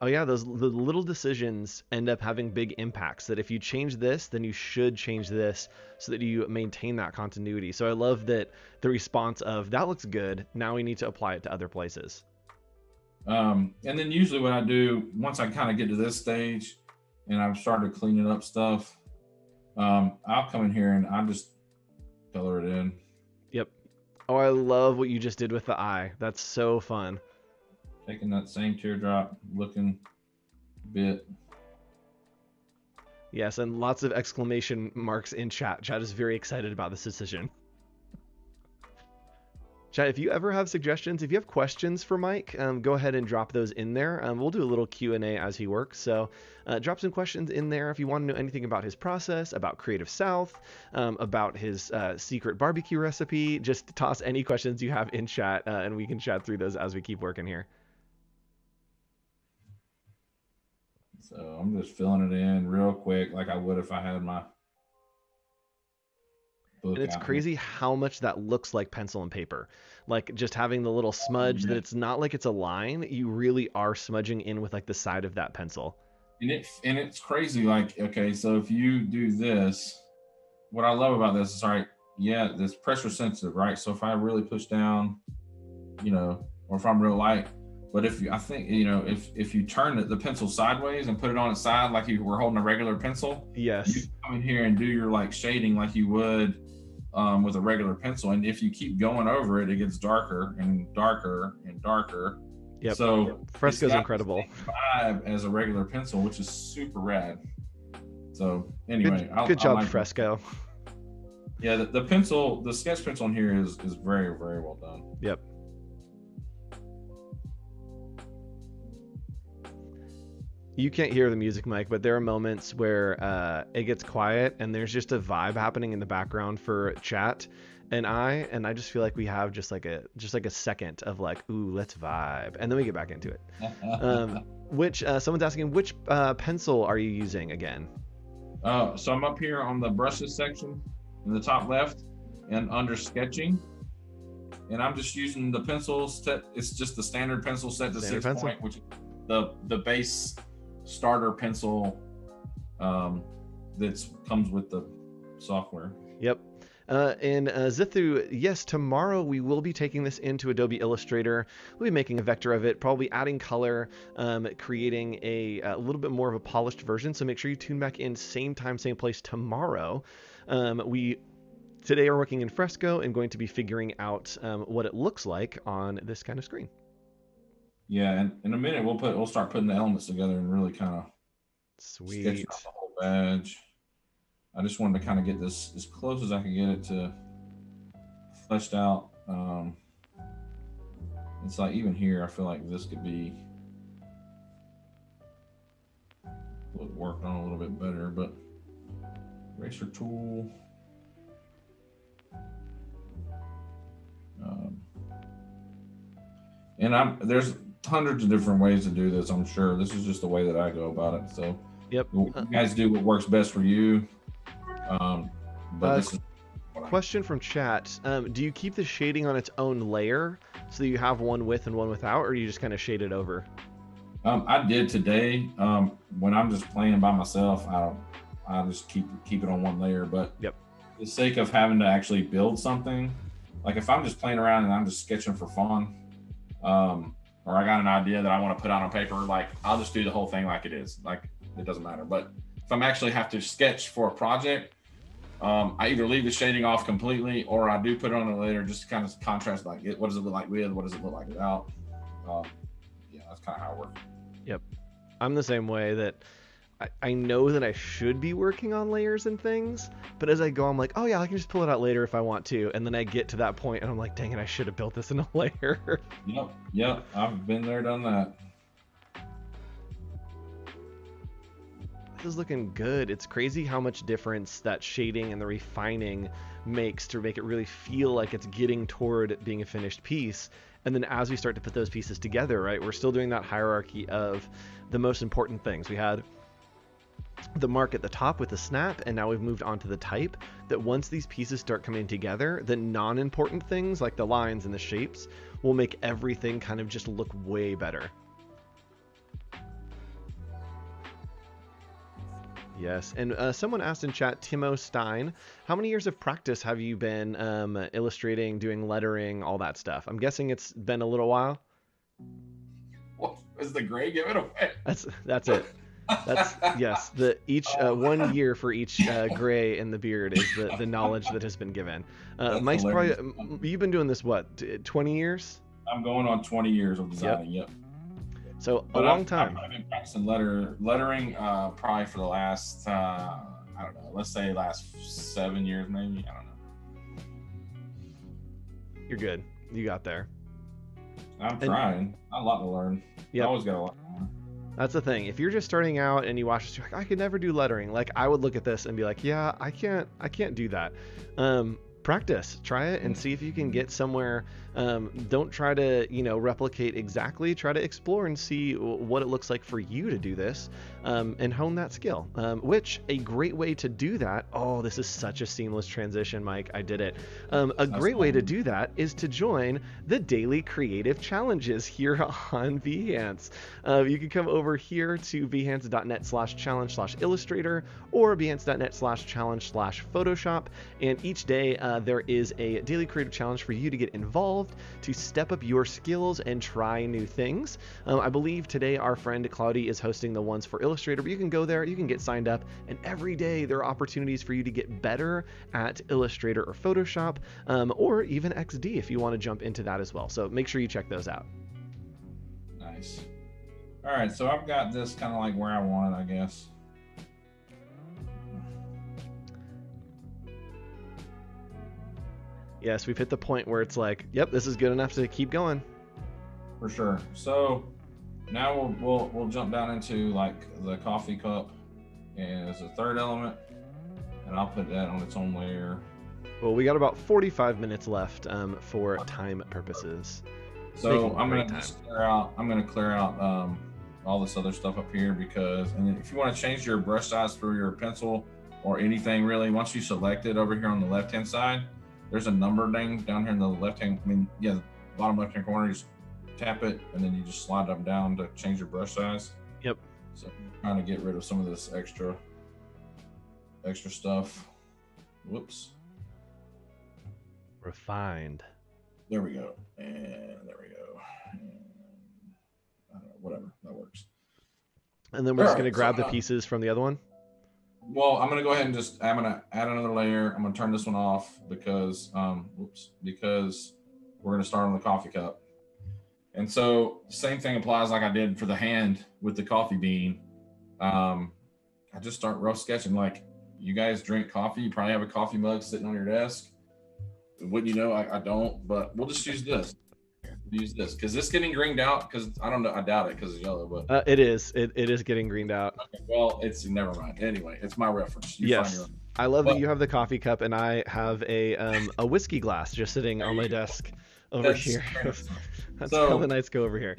Oh yeah, those the little decisions end up having big impacts. That if you change this, then you should change this so that you maintain that continuity. So I love that the response of that looks good. Now we need to apply it to other places.
And then usually what I do once I kind of get to this stage and I've started cleaning up stuff, I'll come in here and I just color it in.
Yep. Oh, I love what you just did with the eye. That's so fun.
Taking that same teardrop looking bit.
Yes, and lots of exclamation marks in chat. Chat is very excited about this decision. Chat, if you ever have suggestions, if you have questions for Mike, go ahead and drop those in there. We'll do a little Q&A as he works. So drop some questions in there if you want to know anything about his process, about Creative South, about his secret barbecue recipe. Just toss any questions you have in chat, and we can chat through those as we keep working here.
So I'm just filling it in real quick like I would if I had my
And
book
it's
out here.
crazy how much that looks like pencil and paper. Like just having the little smudge that it's not like it's a line. You really are smudging in with like the side of that pencil.
And it's crazy. Like, okay, so if you do this, what I love about this is, all right, yeah, this pressure sensitive, right? So if I really push down, or if I'm real light, but if you, I think, if you turn the pencil sideways and put it on its side like you were holding a regular pencil, you
Yes.
can come in here and do your like shading like you would with a regular pencil. And if you keep going over it, it gets darker and darker and darker.
Yep.
So it's
Fresco's
got
incredible.
the same vibe as a regular pencil, which is super rad. So
Good,
anyway,
good
I
job,
like it.
Fresco.
Yeah, the pencil, the sketch pencil in here is very, very well done.
Yep. You can't hear the music, Mike, but there are moments where it gets quiet and there's just a vibe happening in the background for chat, and I just feel like we have just like a second of like, ooh, let's vibe, and then we get back into it. Which someone's asking, which pencil are you using again?
So I'm up here on the brushes section in the top left and under sketching, and I'm just using the pencils. It's just the standard pencil set to
Standard
6
pencil?
point, which is the base starter pencil that comes with the software.
Yep. And Zithu, yes, tomorrow we will be taking this into Adobe Illustrator. We'll be making a vector of it, probably adding color, creating a little bit more of a polished version. So make sure you tune back in same time, same place tomorrow. We today are working in Fresco and going to be figuring out what it looks like on this kind of screen.
Yeah, and in a minute we'll start putting the elements together and really kind of
Sweet.
sketching out the whole badge. I just wanted to kind of get this as close as I could get it to fleshed out. It's like even here, I feel like this could be worked on a little bit better, but eraser tool. And there's hundreds of different ways to do this. I'm sure this is just the way that I go about it. So
Yep.
you guys do what works best for you. But this is
question from chat. Do you keep the shading on its own layer so that you have one with and one without, or do you just kind of shade it over?
I did today. When I'm just playing by myself, I just keep it on one layer. But
Yep.
for the sake of having to actually build something, like if I'm just playing around and I'm just sketching for fun, or I got an idea that I want to put out on paper, like I'll just do the whole thing like it is. Like it doesn't matter. But if I'm actually have to sketch for a project, I either leave the shading off completely, or I do put it on it later just to kind of contrast, like what does it look like with, what does it look like without. Yeah, that's kind of how it works.
Yep. I'm the same way. That I know that I should be working on layers and things, but as I go, I'm like, oh yeah, I can just pull it out later if I want to, and then I get to that point and I'm like, dang it, I should have built this in a layer.
Yep, I've been there, done that.
This is looking good. It's crazy how much difference that shading and the refining makes to make it really feel like it's getting toward being a finished piece. And then as we start to put those pieces together, right, we're still doing that hierarchy of the most important things. We had the mark at the top with the snap, and now we've moved on to the type. That once these pieces start coming together, the non-important things like the lines and the shapes will make everything kind of just look way better. Yes, and someone asked in chat, Timo Stein, how many years of practice have you been illustrating, doing lettering, all that stuff? I'm guessing it's been a little while.
What is the gray? Give it away.
That's it. That's yes. The each 1 year for each gray in the beard is the knowledge that has been given. Mike's probably you've been doing this what 20 years?
I'm going on 20 years of designing. Yep.
So a long time.
I've been practicing lettering probably for the last I don't know, let's say last 7 years maybe. I don't know.
You're good. You got there.
I'm trying. A lot to learn.
Yeah.
I always got a lot to learn.
That's the thing. If you're just starting out and you watch this, you're like, I could never do lettering. Like I would look at this and be like, yeah, I can't do that. Practice, try it and see if you can get somewhere Don't try to, replicate exactly. Try to explore and see what it looks like for you to do this, and hone that skill. Which a great way to do that. Oh, this is such a seamless transition, Mike. I did it. A
That's
great way to
fine.
do that is to join the daily creative challenges here on Behance. You can come over here to behance.net/challenge/illustrator or behance.net/challenge/photoshop, and each day there is a daily creative challenge for you to get involved, to step up your skills and try new things. I believe today our friend Cloudy is hosting the ones for Illustrator, but you can go there, you can get signed up, and every day there are opportunities for you to get better at Illustrator or Photoshop, or even XD if you want to jump into that as well. So make sure you check those out.
Nice. All right, so I've got this kind of like where I want it, I guess.
Yes, we've hit the point where it's like, yep, this is good enough to keep going.
For sure. So now we'll jump down into like the coffee cup, and as a third element, and I'll put that on its own layer.
Well, we got about 45 minutes left for time purposes.
So I'm gonna just clear out. I'm gonna clear out all this other stuff up here because, and if you want to change your brush size for your pencil or anything really, once you select it over here on the left hand side, there's a number thing down here in the left hand. The bottom left hand corner. You just tap it, and then you just slide up and down to change your brush size.
Yep.
So I'm trying to get rid of some of this extra stuff. Whoops.
Refined.
There we go. And there we go. And, I don't know, whatever. That works.
And then we're just going to grab the pieces from the other one?
Well, I'm going to go ahead and I'm going to add another layer. I'm going to turn this one off because we're going to start on the coffee cup. And so the same thing applies like I did for the hand with the coffee bean. I just start rough sketching. Like, you guys drink coffee. You probably have a coffee mug sitting on your desk. Wouldn't you know? I don't, but we'll just use this. Use this because it's getting greened out. Because I don't know. I doubt it because it's yellow. But
it is. It is getting greened out.
Okay, well, it's never mind. Anyway, it's my reference.
Yes, I love that you have the coffee cup and I have a whiskey glass just sitting on my desk over here. That's how the nights go over here.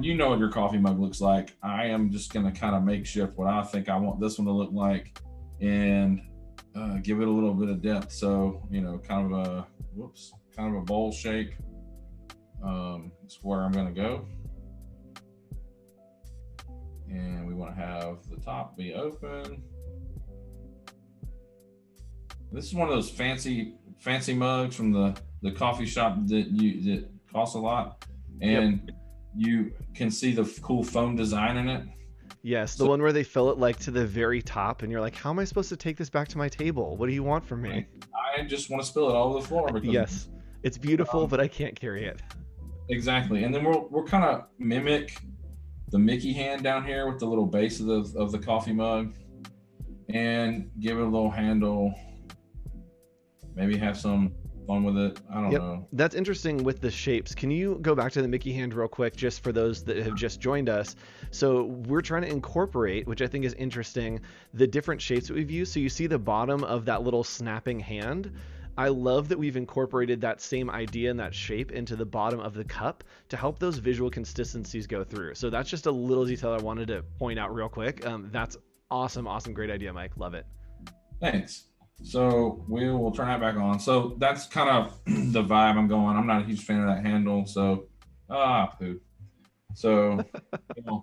You know what your coffee mug looks like. I am just gonna kind of makeshift what I think I want this one to look like, and give it a little bit of depth. So kind of a bowl shape. Is where I'm gonna go, and we want to have the top be open. This is one of those fancy mugs from the coffee shop that costs a lot, and you can see the cool foam design in it.
Yes, the one where they fill it like to the very top, and you're like, how am I supposed to take this back to my table? What do you want from me?
I just want to spill it all over the floor. Because,
yes, it's beautiful, but I can't carry it.
Exactly, and then we'll kind of mimic the Mickey hand down here with the little base of the coffee mug, and give it a little handle. Maybe have some fun with it. I don't know.
That's interesting with the shapes. Can you go back to the Mickey hand real quick, just for those that have just joined us? So we're trying to incorporate, which I think is interesting, the different shapes that we've used. So you see the bottom of that little snapping hand. I love that we've incorporated that same idea and that shape into the bottom of the cup to help those visual consistencies go through. So that's just a little detail I wanted to point out real quick. That's awesome. Great idea, Mike. Love it.
Thanks. So we'll turn that back on. So that's kind of the vibe I'm going. I'm not a huge fan of that handle. So, poo. So,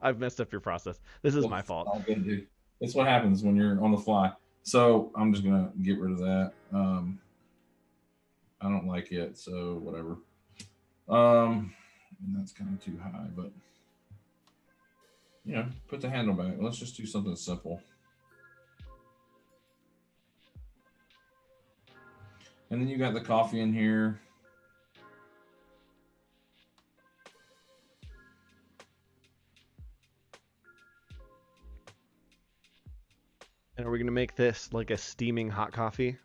I've messed up your process. This is my fault.
All good, dude. It's what happens when you're on the fly. So I'm just going to get rid of that. I don't like it. So whatever. That's kind of too high, but put the handle back. Let's just do something simple. And then you got the coffee in here.
And are we going to make this like a steaming hot coffee?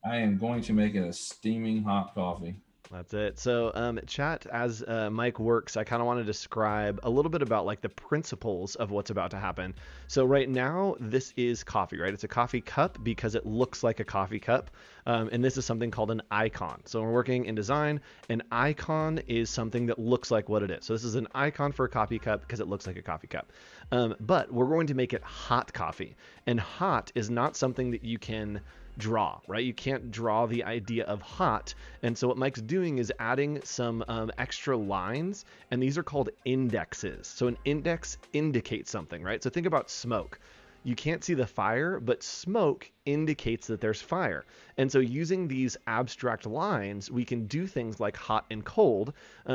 I am going to make it a steaming hot coffee.
That's it. So, chat, as Mike works, I kind of want to describe a little bit about like the principles of what's about to happen. So right now, this is coffee, right? It's a coffee cup because it looks like a coffee cup. And this is something called an icon. So when we're working in design, an icon is something that looks like what it is. So this is an icon for a coffee cup because it looks like a coffee cup. But we're going to make it hot coffee. And hot is not something that you can draw, right? You can't draw the idea of hot. And so what Mike's doing is adding some extra lines, and these are called indexes. So an index indicates something, right? So think about smoke. You can't see the fire, but smoke indicates that there's fire. And so using these abstract lines, we can do things like hot and cold.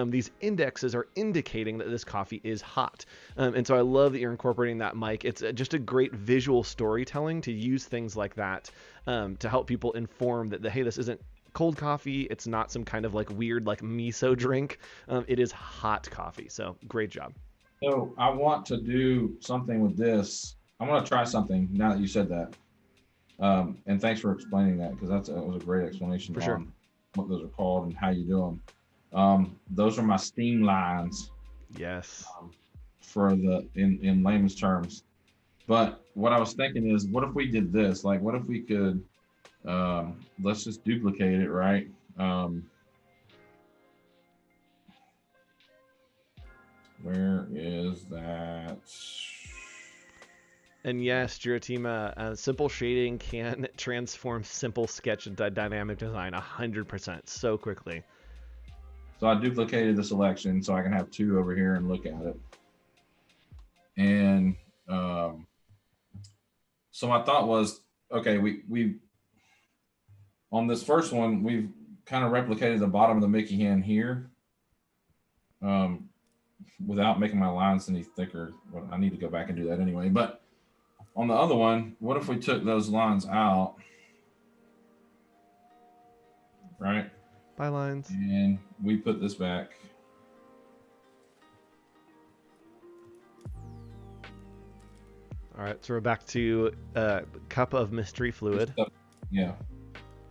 These indexes are indicating that this coffee is hot. And so I love that you're incorporating that, Mike. It's just a great visual storytelling to use things like that to help people inform that, hey, this isn't cold coffee. It's not some kind of like weird like miso drink. It is hot coffee. So great job.
So I want to do something with this. I want to try something now that you said that. And thanks for explaining that, because that was a great explanation
For sure.
on what those are called and how you do them. Those are my steam lines
Yes.
for the in layman's terms. But what I was thinking is, what if we did this? Like, what if we could, let's just duplicate it, right? Where is that?
And yes, Giratima, simple shading can transform simple sketch into dynamic design 100% so quickly.
So I duplicated the selection so I can have two over here and look at it. And so my thought was, okay, we on this first one, we've kind of replicated the bottom of the Mickey hand here without making my lines any thicker. Well, I need to go back and do that anyway. But on the other one, what if we took those lines out, right?
By lines.
And we put this back.
All right, so we're back to cup of mystery fluid.
Yeah.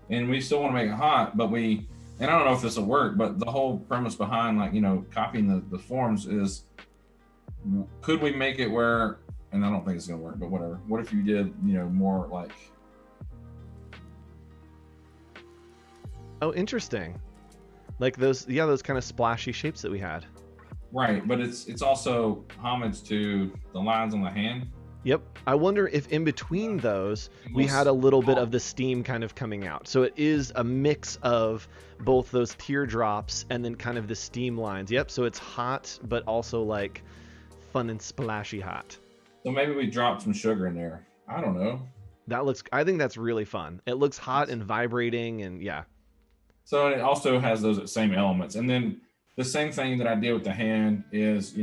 And we still want to make it hot, but and I don't know if this will work, but the whole premise behind, like, copying the forms is, could we make it where, and I don't think it's going to work, but whatever. What if you did, more like.
Oh, interesting. Like those kind of splashy shapes that we had.
Right, but it's also homage to the lines on the hand.
Yep. I wonder if in between those, we had a little bit of the steam kind of coming out. So it is a mix of both those teardrops and then kind of the steam lines. Yep. So it's hot, but also like fun and splashy hot.
So maybe we dropped some sugar in there. I don't know.
I think that's really fun. It looks hot and vibrating, and yeah.
So it also has those same elements. And then the same thing that I did with the hand is,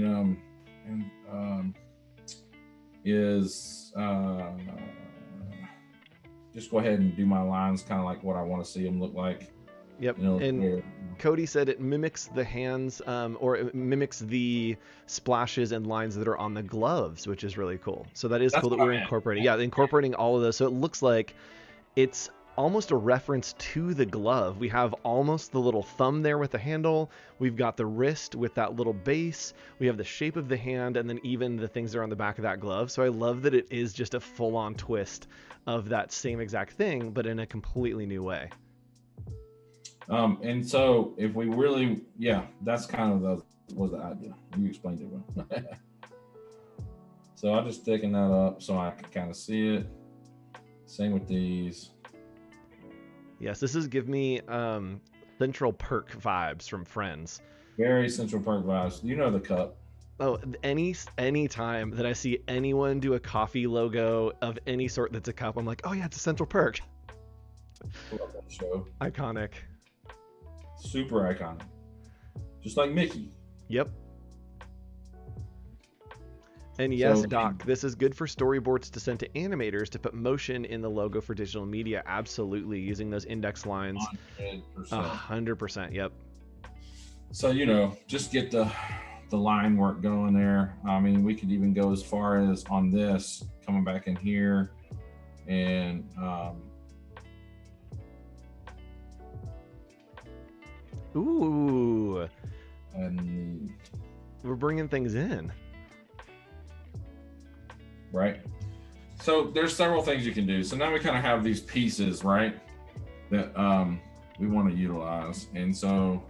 just go ahead and do my lines kind of like what I want to see them look like.
Yep. And Cody said it mimics the hands, or it mimics the splashes and lines that are on the gloves, which is really cool. So that's cool that we're incorporating. Yeah, incorporating all of those. So it looks like it's almost a reference to the glove. We have almost the little thumb there with the handle. We've got the wrist with that little base. We have the shape of the hand, and then even the things that are on the back of that glove. So I love that it is just a full-on twist of that same exact thing, but in a completely new way.
And so if we really, that's kind of was the idea. You explained it well. So I'm just taking that up so I can kind of see it. Same with these.
Yes, this is give me Central Perk vibes from Friends.
Very Central Perk vibes. You know the cup.
Oh, any time that I see anyone do a coffee logo of any sort that's a cup, I'm like, oh yeah, it's a Central Perk.
Love that show.
Iconic.
Super iconic. Just like Mickey.
Yep. And yes, Doc, this is good for storyboards to send to animators to put motion in the logo for digital media. Absolutely, using those index lines. 100%. Yep.
So, just get the line work going there. I mean, we could even go as far as on this, coming back in here and
Ooh,
And
we're bringing things in.
right. So there's several things you can do. So now we kind of have these pieces, right, that we want to utilize. And so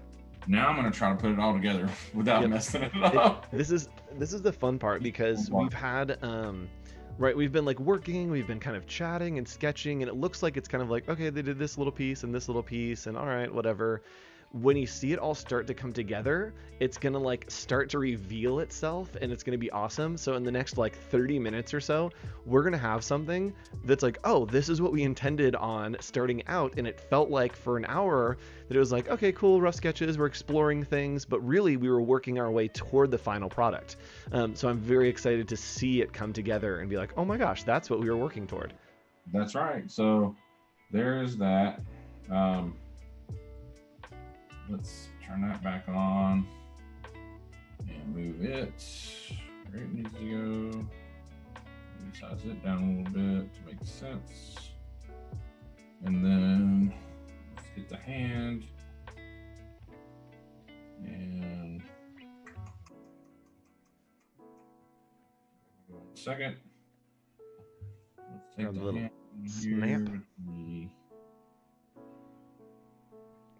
now I'm going to try to put it all together without
Yep.
messing it up.
This is the fun part because we've had right, we've been like working, we've been kind of chatting and sketching, and it looks like it's kind of like, okay, they did this little piece and this little piece, and all right, whatever. When you see it all start to come together, it's gonna like start to reveal itself, and it's gonna be awesome. So in the next like 30 minutes or so, we're gonna have something that's like, oh, this is what we intended on starting out, and it felt like for an hour that it was like, okay, cool, rough sketches, we're exploring things, but really we were working our way toward the final product. So I'm very excited to see it come together and be like, oh my gosh, that's what we were working toward.
That's right. So there's that. Um, let's turn that back on and move it where it needs to go. Maybe size it down a little bit to make sense. And then let's get the hand. And 1 second. Let's take
A
the
little
hand
snap.
here.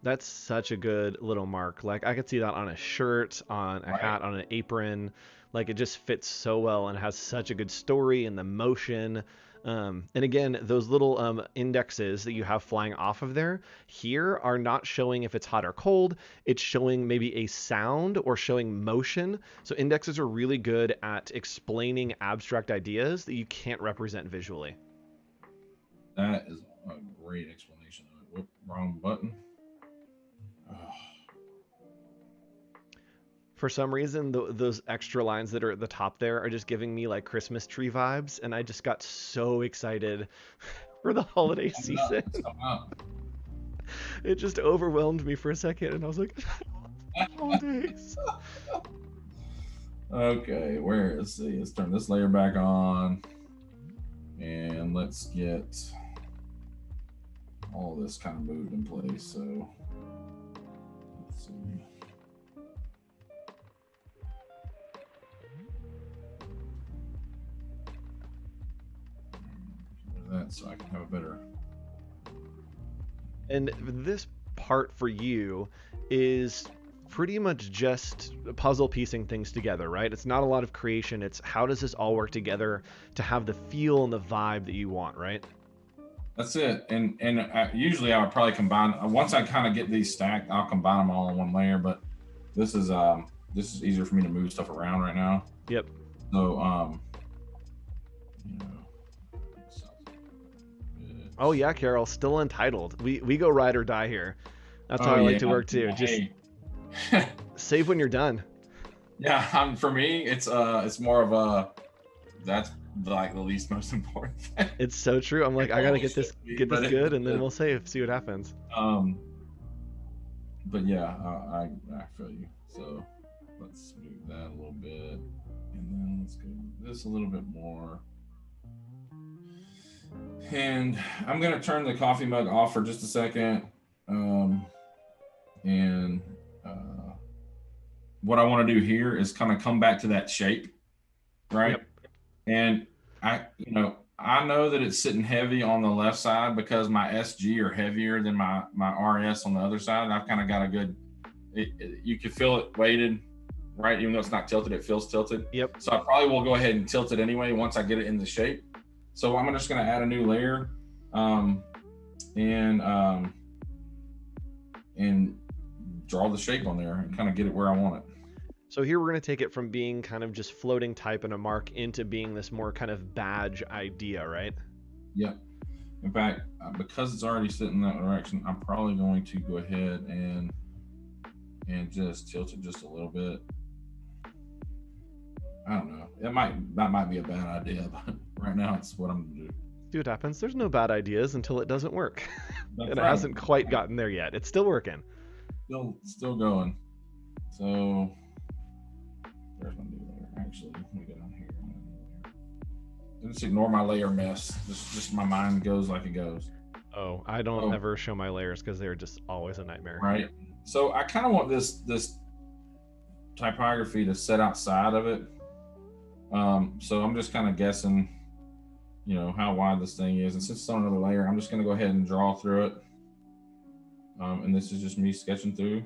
That's such a good little mark. Like I could see that on a shirt, on a hat, on an apron. Like it just fits so well and has such a good story and the motion. And again, those little indexes that you have flying off of there here are not showing if it's hot or cold. It's showing maybe a sound or showing motion. So indexes are really good at explaining abstract ideas that you can't represent visually.
That is a great explanation of it. Whoop, wrong button.
For some reason, those extra lines that are at the top there are just giving me like Christmas tree vibes, and I just got so excited for the holiday season. It just overwhelmed me for a second, and I was like, holidays.
Okay, let's see. Let's turn this layer back on, and let's get all this kind of moved in place. So let's see. That so I can have a better.
And this part for you is pretty much just puzzle piecing things together, right? It's not a lot of creation. It's how does this all work together to have the feel and the vibe that you want, right?
That's it. And usually I would probably combine once I kind of get these stacked, I'll combine them all in one layer. But this is easier for me to move stuff around right now.
Yep.
So
oh yeah, Carol, still untitled. We go ride or die here. That's how I like to work too. Just save when you're done.
Yeah, for me, it's more of a that's like the least most important thing.
It's so true. I'm like, I gotta get this good, and then we'll save, see what happens.
But yeah, I feel you. So let's move that a little bit, and then let's go this a little bit more. And I'm gonna turn the coffee mug off for just a second. And what I want to do here is kind of come back to that shape, right?
Yep.
And I know that it's sitting heavy on the left side because my SG are heavier than my RS on the other side. I've kind of got a good. You can feel it weighted, right? Even though it's not tilted, it feels tilted.
Yep.
So I probably will go ahead and tilt it anyway once I get it in the shape. So I'm just going to add a new layer, and draw the shape on there and kind of get it where I want it.
So here we're going to take it from being kind of just floating type and a mark into being this more kind of badge idea, right?
Yep. In fact, because it's already sitting that direction, I'm probably going to go ahead and just tilt it just a little bit. I don't know. That might be a bad idea, but right now it's what I'm gonna do.
See what happens. There's no bad ideas until it doesn't work.
That's
and
right.
It hasn't quite gotten there yet. It's still working.
Still going. So there's my new layer. Actually, let me get on here. Just ignore my layer mess. Just my mind goes like it goes.
Oh, I don't ever show my layers because they're just always a nightmare.
Right. So I kind of want this typography to sit outside of it. So I'm just kind of guessing, how wide this thing is. And since it's on another layer, I'm just going to go ahead and draw through it. And this is just me sketching through.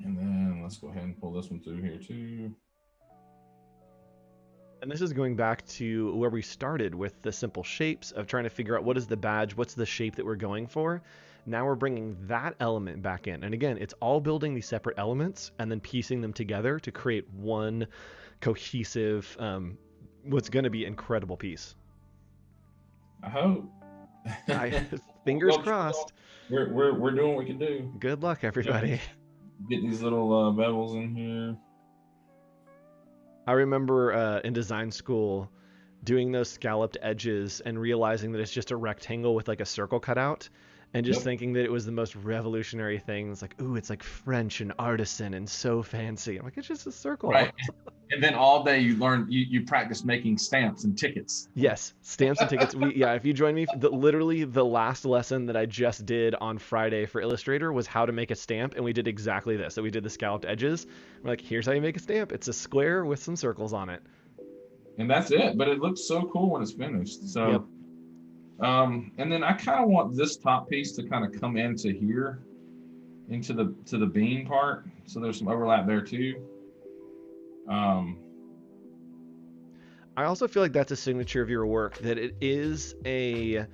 And then let's go ahead and pull this one through here too.
And this is going back to where we started with the simple shapes of trying to figure out what is the badge, what's the shape that we're going for. Now we're bringing that element back in. And again, it's all building these separate elements and then piecing them together to create one cohesive, what's going to be incredible piece.
I hope.
Fingers crossed.
We're doing what we can do.
Good luck, everybody.
Get these little bevels in here.
I remember in design school doing those scalloped edges and realizing that it's just a rectangle with like a circle cut out, and just thinking that it was the most revolutionary thing. It's like, ooh, it's like French and artisan and so fancy. I'm like, it's just a circle.
Right. And then all day you learn, you practice making stamps and tickets.
Yes, stamps and tickets. If you join me, literally the last lesson that I just did on Friday for Illustrator was how to make a stamp, and we did exactly this. So we did the scalloped edges. We're like, here's how you make a stamp. It's a square with some circles on it.
And that's it. But it looks so cool when it's finished. So, and then I kind of want this top piece to kind of come into here, into the bean part. So there's some overlap there too.
I also feel like that's a signature of your work, that it is a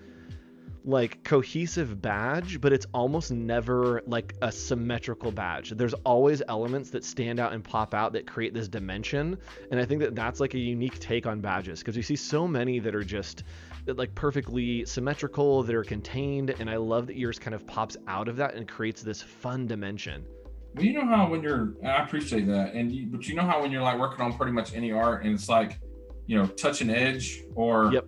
like cohesive badge, but it's almost never like a symmetrical badge. There's always elements that stand out and pop out that create this dimension. And I think that that's like a unique take on badges, because you see so many that are just like perfectly symmetrical, that are contained. And I love that yours kind of pops out of that and creates this fun dimension.
Well, you know how I appreciate that. But you know how when you're like working on pretty much any art and it's like, touch an edge, or you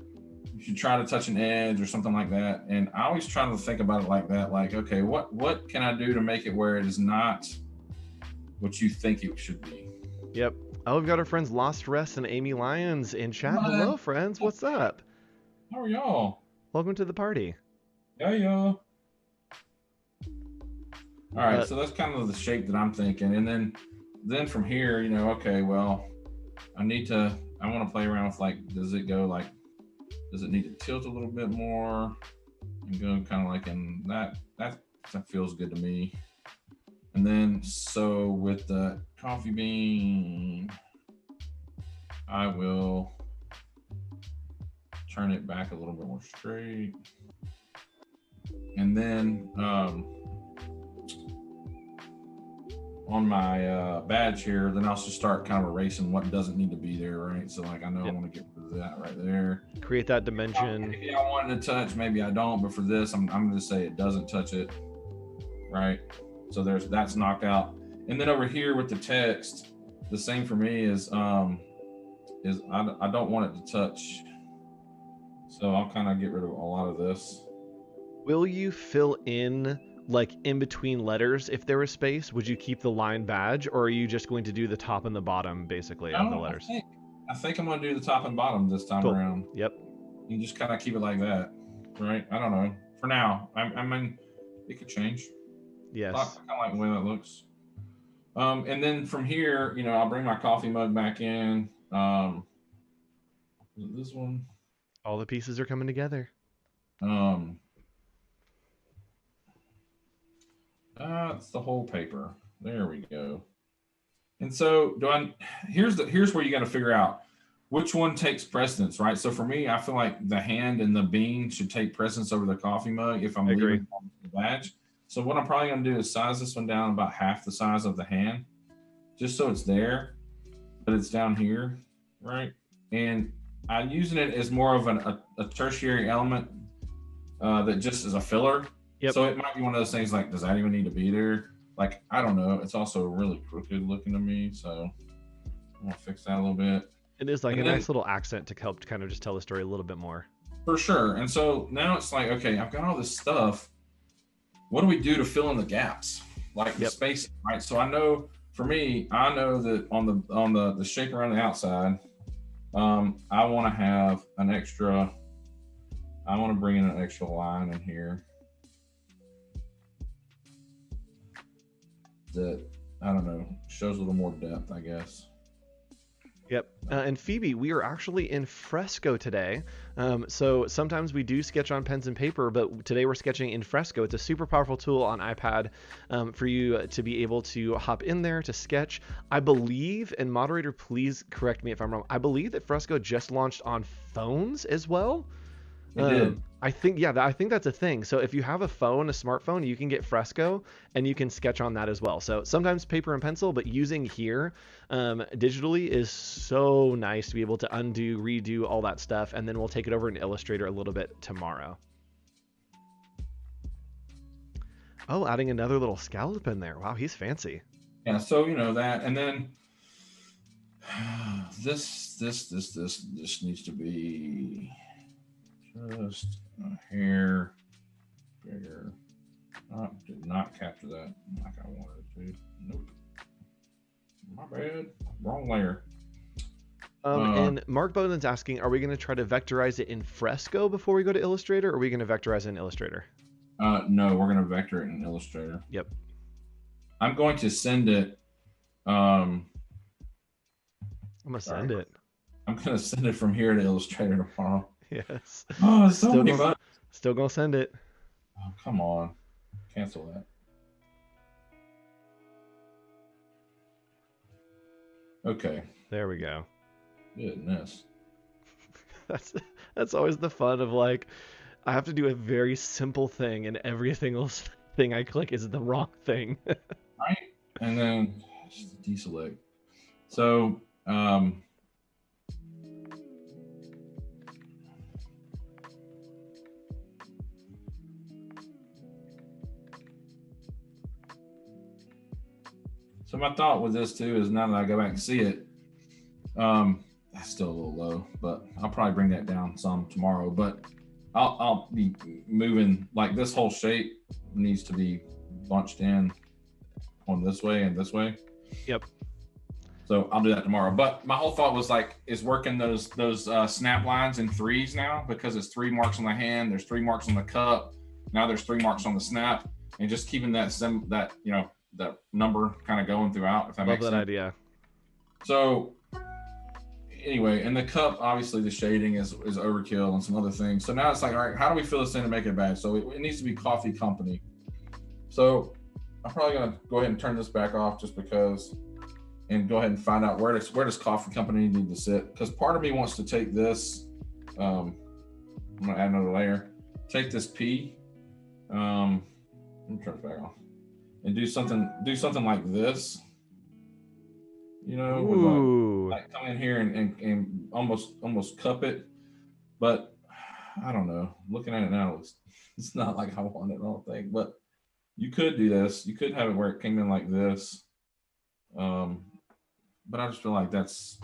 should try to touch an edge or something like that. And I always try to think about it like that. Like, okay, what can I do to make it where it is not what you think it should be?
Yep. Oh, we've got our friends Lost Rest and Amy Lyons in chat. Hello, friends. What's up?
How are y'all?
Welcome to the party.
Yeah, y'all. All right, so that's kind of the shape that I'm thinking. And then from here, okay, well, I want to play around with like, does it need to tilt a little bit more and go kind of like in that feels good to me. And then, so with the coffee bean, I will turn it back a little bit more straight. And then, on my badge here, then I'll just start kind of erasing what doesn't need to be there, right? So like, I know I want to get rid of that right there.
Create that dimension.
Maybe I want it to touch, maybe I don't, but for this, I'm going to say it doesn't touch it, right? So that's knocked out. And then over here with the text, the same for me is I don't want it to touch. So I'll kind of get rid of a lot of this.
Will you fill in like in between letters if there was space? Would you keep the line badge, or are you just going to do the top and the bottom basically of the letters?
I think I'm going to do the top and bottom this time around.
Yep.
You just kind of keep it like that, right? I don't know. For now, I mean, it could change.
Yes.
I kind of like the way that looks. And then from here, I'll bring my coffee mug back in. This one.
All the pieces are coming together.
It's the whole paper. There we go. And so here's where you got to figure out which one takes precedence, right? So for me, I feel like the hand and the bean should take precedence over the coffee mug if I'm leaving the badge. So what I'm probably going to do is size this one down about half the size of the hand, just so it's there, but it's down here, right? And I'm using it as more of a tertiary element that just is a filler.
Yep.
So it might be one of those things like, does that even need to be there? Like, I don't know. It's also really crooked looking to me. So I'm going to fix that a little bit.
It is like a nice little accent to help kind of just tell the story a little bit more.
For sure. And so now it's like, okay, I've got all this stuff. What do we do to fill in the gaps? Like the space, right? So I know, for me, I know that on the shape around the outside, I want to have an extra, I want to bring in an extra line in here. that, I don't know, shows a little more depth, I guess.
Yep. And Phoebe, we are actually in Fresco today. So sometimes we do sketch on pens and paper, but today we're sketching in Fresco. It's a super powerful tool on iPad for you to be able to hop in there to sketch. I believe, and moderator, please correct me if I'm wrong, I believe that Fresco just launched on phones as well.
It did.
I think, yeah, I think that's a thing. So if you have a phone, a smartphone, you can get Fresco and you can sketch on that as well. So sometimes paper and pencil, but using here digitally is so nice to be able to undo, redo all that stuff. And then we'll take it over in Illustrator a little bit tomorrow. Oh, adding another little scallop in there. Wow, he's fancy.
Yeah, so you know that, and then this needs to be just a hair bigger. Did not capture that like I wanted it to. Nope. My bad. Wrong layer.
And Mark Bowden's asking, are we going to try to vectorize it in Fresco before we go to Illustrator, or are we going to vectorize it in Illustrator?
No, we're going to vector it in Illustrator.
Yep.
I'm going to send it. I'm
going to send it.
I'm going to send it from here to Illustrator tomorrow.
Yes.
Oh, so many buttons.
Still going to send it.
Oh, come on. Cancel that. Okay.
There we go.
Goodness.
That's always the fun of like, I have to do a very simple thing and every single thing I click is the wrong thing.
Right? And then just deselect. So, so my thought with this too is now that I go back and see it, that's still a little low, but I'll probably bring that down some tomorrow. But I'll be moving, like this whole shape needs to be bunched in on this way and this way.
Yep.
So I'll do that tomorrow. But my whole thought was like, is working those snap lines in threes now, because it's 3 marks on the hand, there's 3 marks on the cup, now there's 3 marks on the snap, and just keeping that that number kind of going throughout. If that makes sense.
Love that idea.
So anyway, and the cup, obviously the shading is overkill and some other things. So now it's like, all right, how do we fill this in and make it bad? So it needs to be coffee company. So I'm probably gonna go ahead and turn this back off just because, and go ahead and find out where does coffee company need to sit? Because part of me wants to take this. I'm gonna add another layer. Take this P. Let me turn it back off. And do something like this, you know, with like come in here and almost cup it. But I don't know. Looking at it now, it's not like I want it, I don't think. But you could do this. You could have it where it came in like this. But I just feel like that's,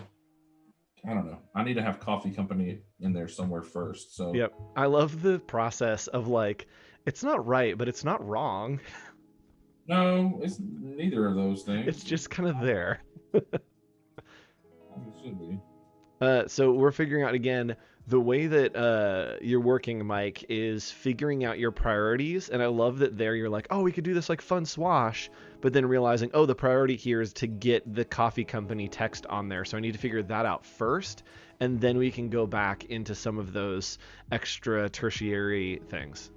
I don't know. I need to have coffee company in there somewhere first. So
yep. I love the process of like, it's not right, but it's not wrong.
No, it's neither of those things.
It's just kind of there.
It should be.
So we're figuring out again, the way that you're working, Mike, is figuring out your priorities. And I love that there you're like, oh, we could do this like fun swash, but then realizing, oh, the priority here is to get the coffee company text on there. So I need to figure that out first. And then we can go back into some of those extra tertiary things.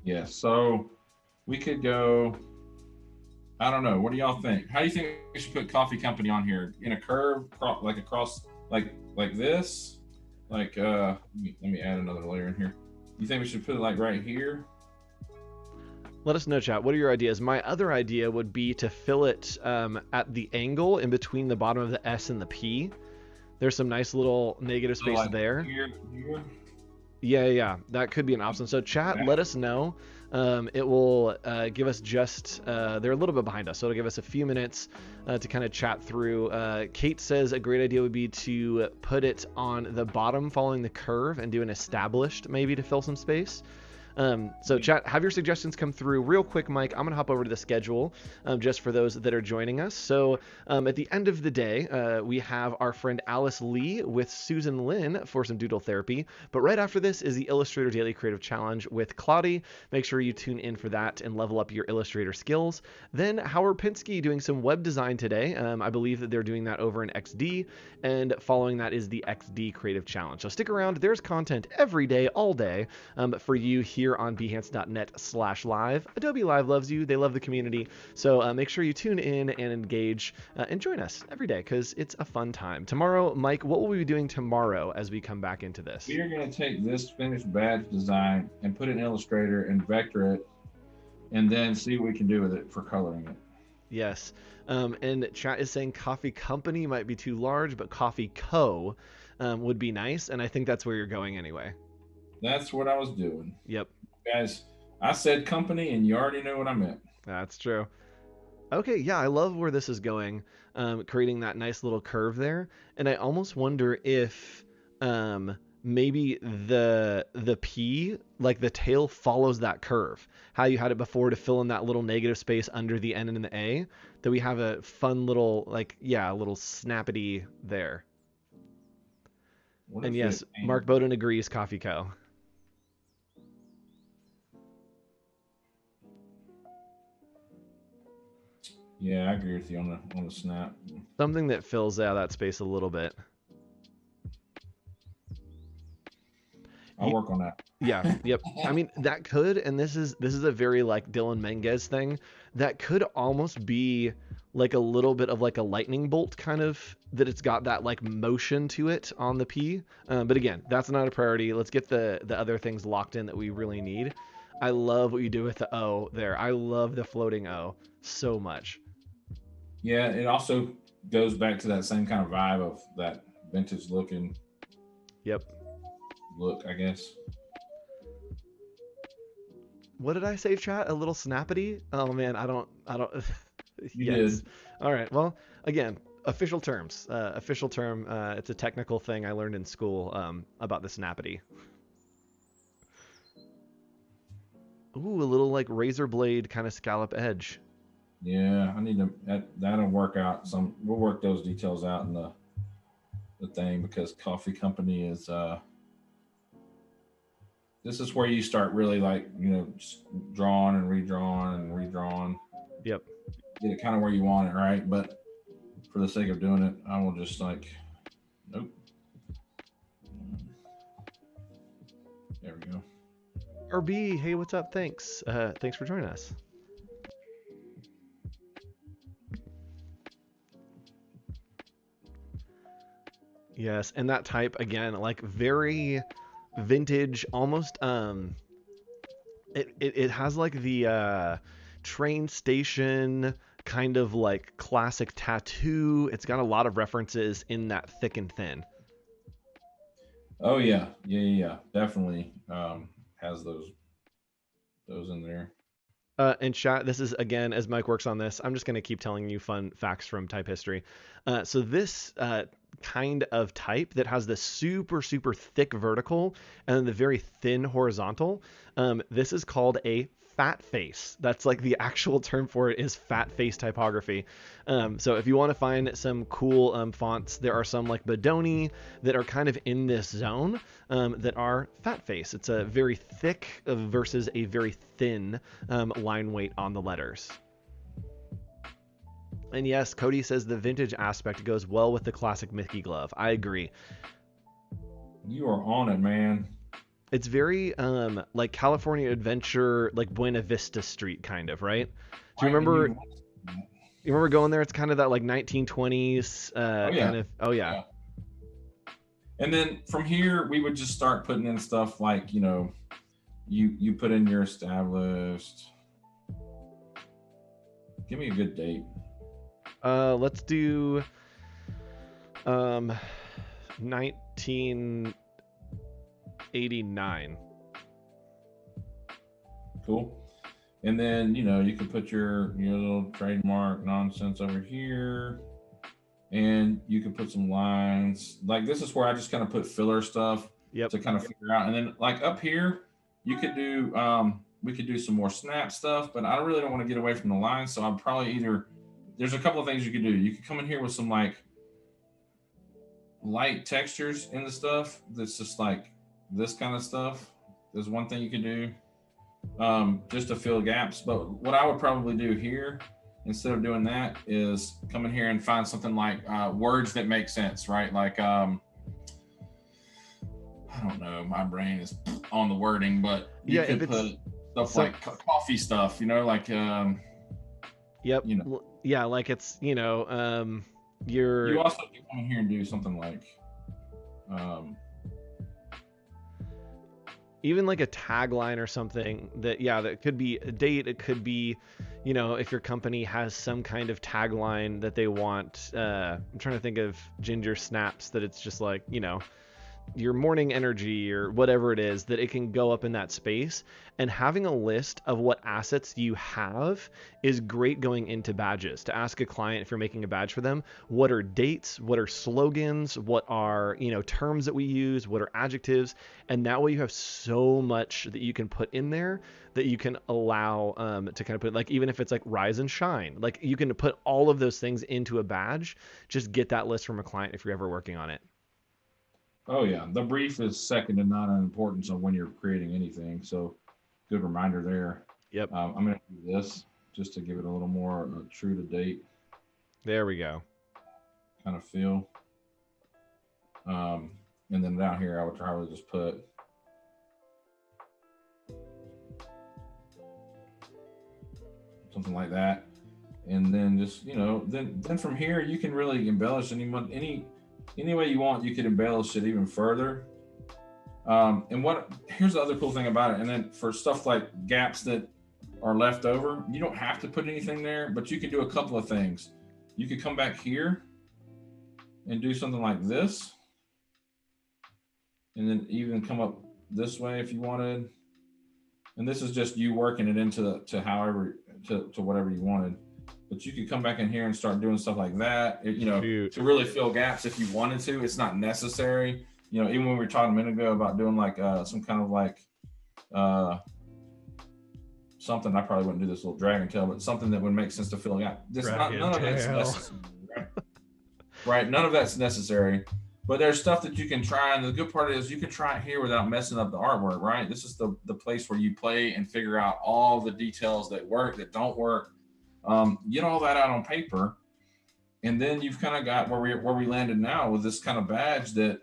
Yeah. So we could go, I don't know. What do y'all think? How do you think we should put coffee company on here? In a curve, like across, like this? Like, let me add another layer in here. You think we should put it like right here?
Let us know, chat. What are your ideas? My other idea would be to fill it at the angle in between the bottom of the S and the P. There's some nice little negative space
like
there.
Here.
Yeah. That could be an option. So chat, let us know. It will give us just, they're a little bit behind us, so it'll give us a few minutes to kind of chat through. Kate says a great idea would be to put it on the bottom following the curve and do an established maybe to fill some space. So chat, have your suggestions come through real quick, Mike. I'm gonna hop over to the schedule just for those that are joining us. So at the end of the day, we have our friend Alice Lee with Susan Lynn for some doodle therapy. But right after this is the Illustrator Daily Creative Challenge with Claudie. Make sure you tune in for that and level up your Illustrator skills. Then Howard Pinsky doing some web design today. I believe that they're doing that over in XD. And following that is the XD Creative Challenge. So stick around. There's content every day, all day, for you here on behance.net/live. Adobe Live loves you. They love the community. So make sure you tune in and engage and join us every day because it's a fun time. Tomorrow, Mike, what will we be doing tomorrow as we come back into this?
We are going to take this finished badge design and put it in Illustrator and vector it, and then see what we can do with it for coloring it.
Yes. And chat is saying Coffee Company might be too large, but Coffee Co. Would be nice. And I think that's where you're going anyway.
That's what I was doing.
Yep.
Guys, I said company and you already know what I meant.
That's true. Okay, yeah, I love where this is going, creating that nice little curve there. And I almost wonder if maybe the P, like the tail follows that curve. How you had it before to fill in that little negative space under the N and the A, that we have a fun little, like, yeah, a little snappity there. And yes, Mark Bowden agrees, Coffee Co.
Yeah, I agree with you on the snap.
Something that fills out that space a little bit.
I'll work on that.
Yeah, yep. I mean, that could, and this is a very like Dylan Menges thing, that could almost be like a little bit of like a lightning bolt kind of, that it's got that like motion to it on the P. But again, that's not a priority. Let's get the other things locked in that we really need. I love what you do with the O there. I love the floating O so much.
Yeah, it also goes back to that same kind of vibe of that vintage looking.
Yep.
Look, I guess.
What did I say, chat? A little snappity? Oh man, I don't.
You
yes.
did.
All right. Well, again, official terms. Official term. It's a technical thing I learned in school about the snappity. Ooh, a little like razor blade kind of scallop edge.
Yeah, I need to. That'll work out. We'll work those details out in the thing, because Coffee Company is. This is where you start really like, drawing and redrawing and redrawing.
Yep.
Get it kind of where you want it, right? But for the sake of doing it, I will just like, nope. There we go.
RB, hey, what's up? Thanks. Thanks for joining us. Yes, and that type again, like very vintage, almost it has like the train station kind of like classic tattoo. It's got a lot of references in that thick and thin.
Oh yeah. Definitely has those in there.
And chat, this is, again, as Mike works on this, I'm just going to keep telling you fun facts from type history. So this kind of type that has the super, super thick vertical and then the very thin horizontal, this is called a fat face. That's like the actual term for it is fat face typography. So if you want to find some cool fonts, there are some like Bodoni that are kind of in this zone that are fat face. It's a very thick versus a very thin line weight on the letters. And yes, Cody says the vintage aspect goes well with the classic Mickey glove. I agree.
You are on it, man.
It's very like California Adventure, like Buena Vista Street kind of, right? Do you remember? You remember going there? It's kind of that like 1920s kind of. Oh yeah.
And then from here, we would just start putting in stuff like, you put in your established. Give me a good date.
Let's do 1989.
Cool. And then, you can put your little trademark nonsense over here. And you can put some lines. Like this is where I just kind of put filler stuff to kind of figure out. And then like up here, You could do we could do some more snap stuff, but I really don't want to get away from the line. So I'm probably either there's a couple of things you could do. You could come in here with some like light textures in the stuff that's just like this kind of stuff. There's one thing you could do just to fill gaps. But what I would probably do here instead of doing that is come in here and find something like words that make sense, right? Like I don't know, my brain is on the wording, but you could put stuff like coffee stuff, like
yep, yeah, like it's you
also can come in here and do something like
even like a tagline or something that could be a date. It could be, if your company has some kind of tagline that they want. I'm trying to think of Ginger Snaps that it's just like, your morning energy or whatever it is, that it can go up in that space. And having a list of what assets you have is great going into badges. To ask a client, if you're making a badge for them, what are dates, what are slogans, what are terms that we use, what are adjectives, and that way you have so much that you can put in there that you can allow to kind of put, like, even if it's like rise and shine, like you can put all of those things into a badge. Just get that list from a client if you're ever working on it.
Oh yeah, the brief is second to none in importance of when you're creating anything. So, good reminder there.
Yep.
I'm going to do this just to give it a little more true to date.
There we go.
Kind of feel. And then down here, I would probably just put something like that, and then just then from here you can really embellish any way you want. You could embellish it even further. And here's the other cool thing about it. And then for stuff like gaps that are left over, you don't have to put anything there, but you can do a couple of things. You could come back here and do something like this, and then even come up this way if you wanted. And this is just you working it into to whatever you wanted. But you could come back in here and start doing stuff like that, to really fill gaps if you wanted to. It's not necessary. Even when we were talking a minute ago about doing like some kind of like something, I probably wouldn't do this little dragon tail, but something that would make sense to fill a gap. None of that's necessary. Right? None of that's necessary. But there's stuff that you can try, and the good part is you can try it here without messing up the artwork, right? This is the place where you play and figure out all the details that work, that don't work. Get all that out on paper, and then you've kind of got where we landed now with this kind of badge that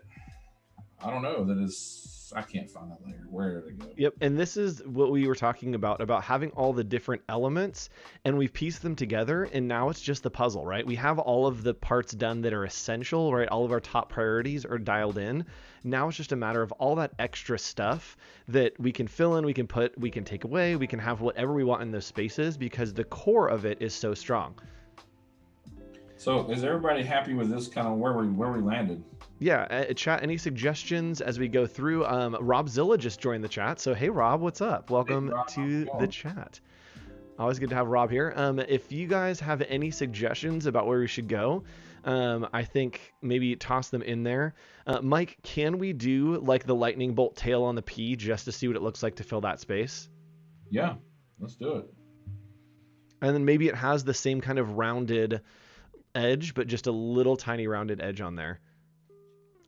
I don't know, that is, I can't find that later. Where did it go?
Yep. And this is what we were talking about having all the different elements, and we've pieced them together, and now it's just the puzzle, right? We have all of the parts done that are essential, right? All of our top priorities are dialed in. Now it's just a matter of all that extra stuff that we can fill in, we can take away, we can have whatever we want in those spaces, because the core of it is so strong.
So is everybody happy with this kind of where we landed?
Yeah, chat, any suggestions as we go through? Rob Zilla just joined the chat. So hey Rob, what's up? Welcome to the chat. Always good to have Rob here. If you guys have any suggestions about where we should go, I think maybe toss them in there. Mike, can we do like the lightning bolt tail on the P just to see what it looks like to fill that space?
Yeah, let's do it.
And then maybe it has the same kind of rounded edge, but just a little tiny rounded edge on there.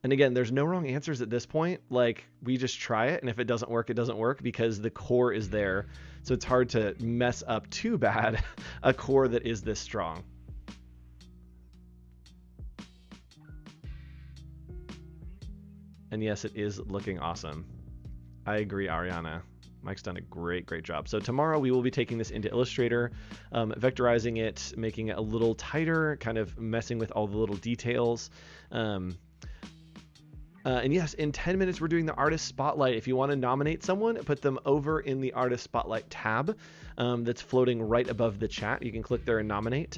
And again, there's no wrong answers at this point. Like, we just try it, and if it doesn't work, it doesn't work, because the core is there. So it's hard to mess up too bad a core that is this strong. And yes, it is looking awesome. I agree, Ariana. Mike's done a great job. So tomorrow we will be taking this into Illustrator, vectorizing it, making it a little tighter, kind of messing with all the little details. And yes, in 10 minutes, we're doing the artist spotlight. If you want to nominate someone, put them over in the artist spotlight tab that's floating right above the chat. You can click there and nominate.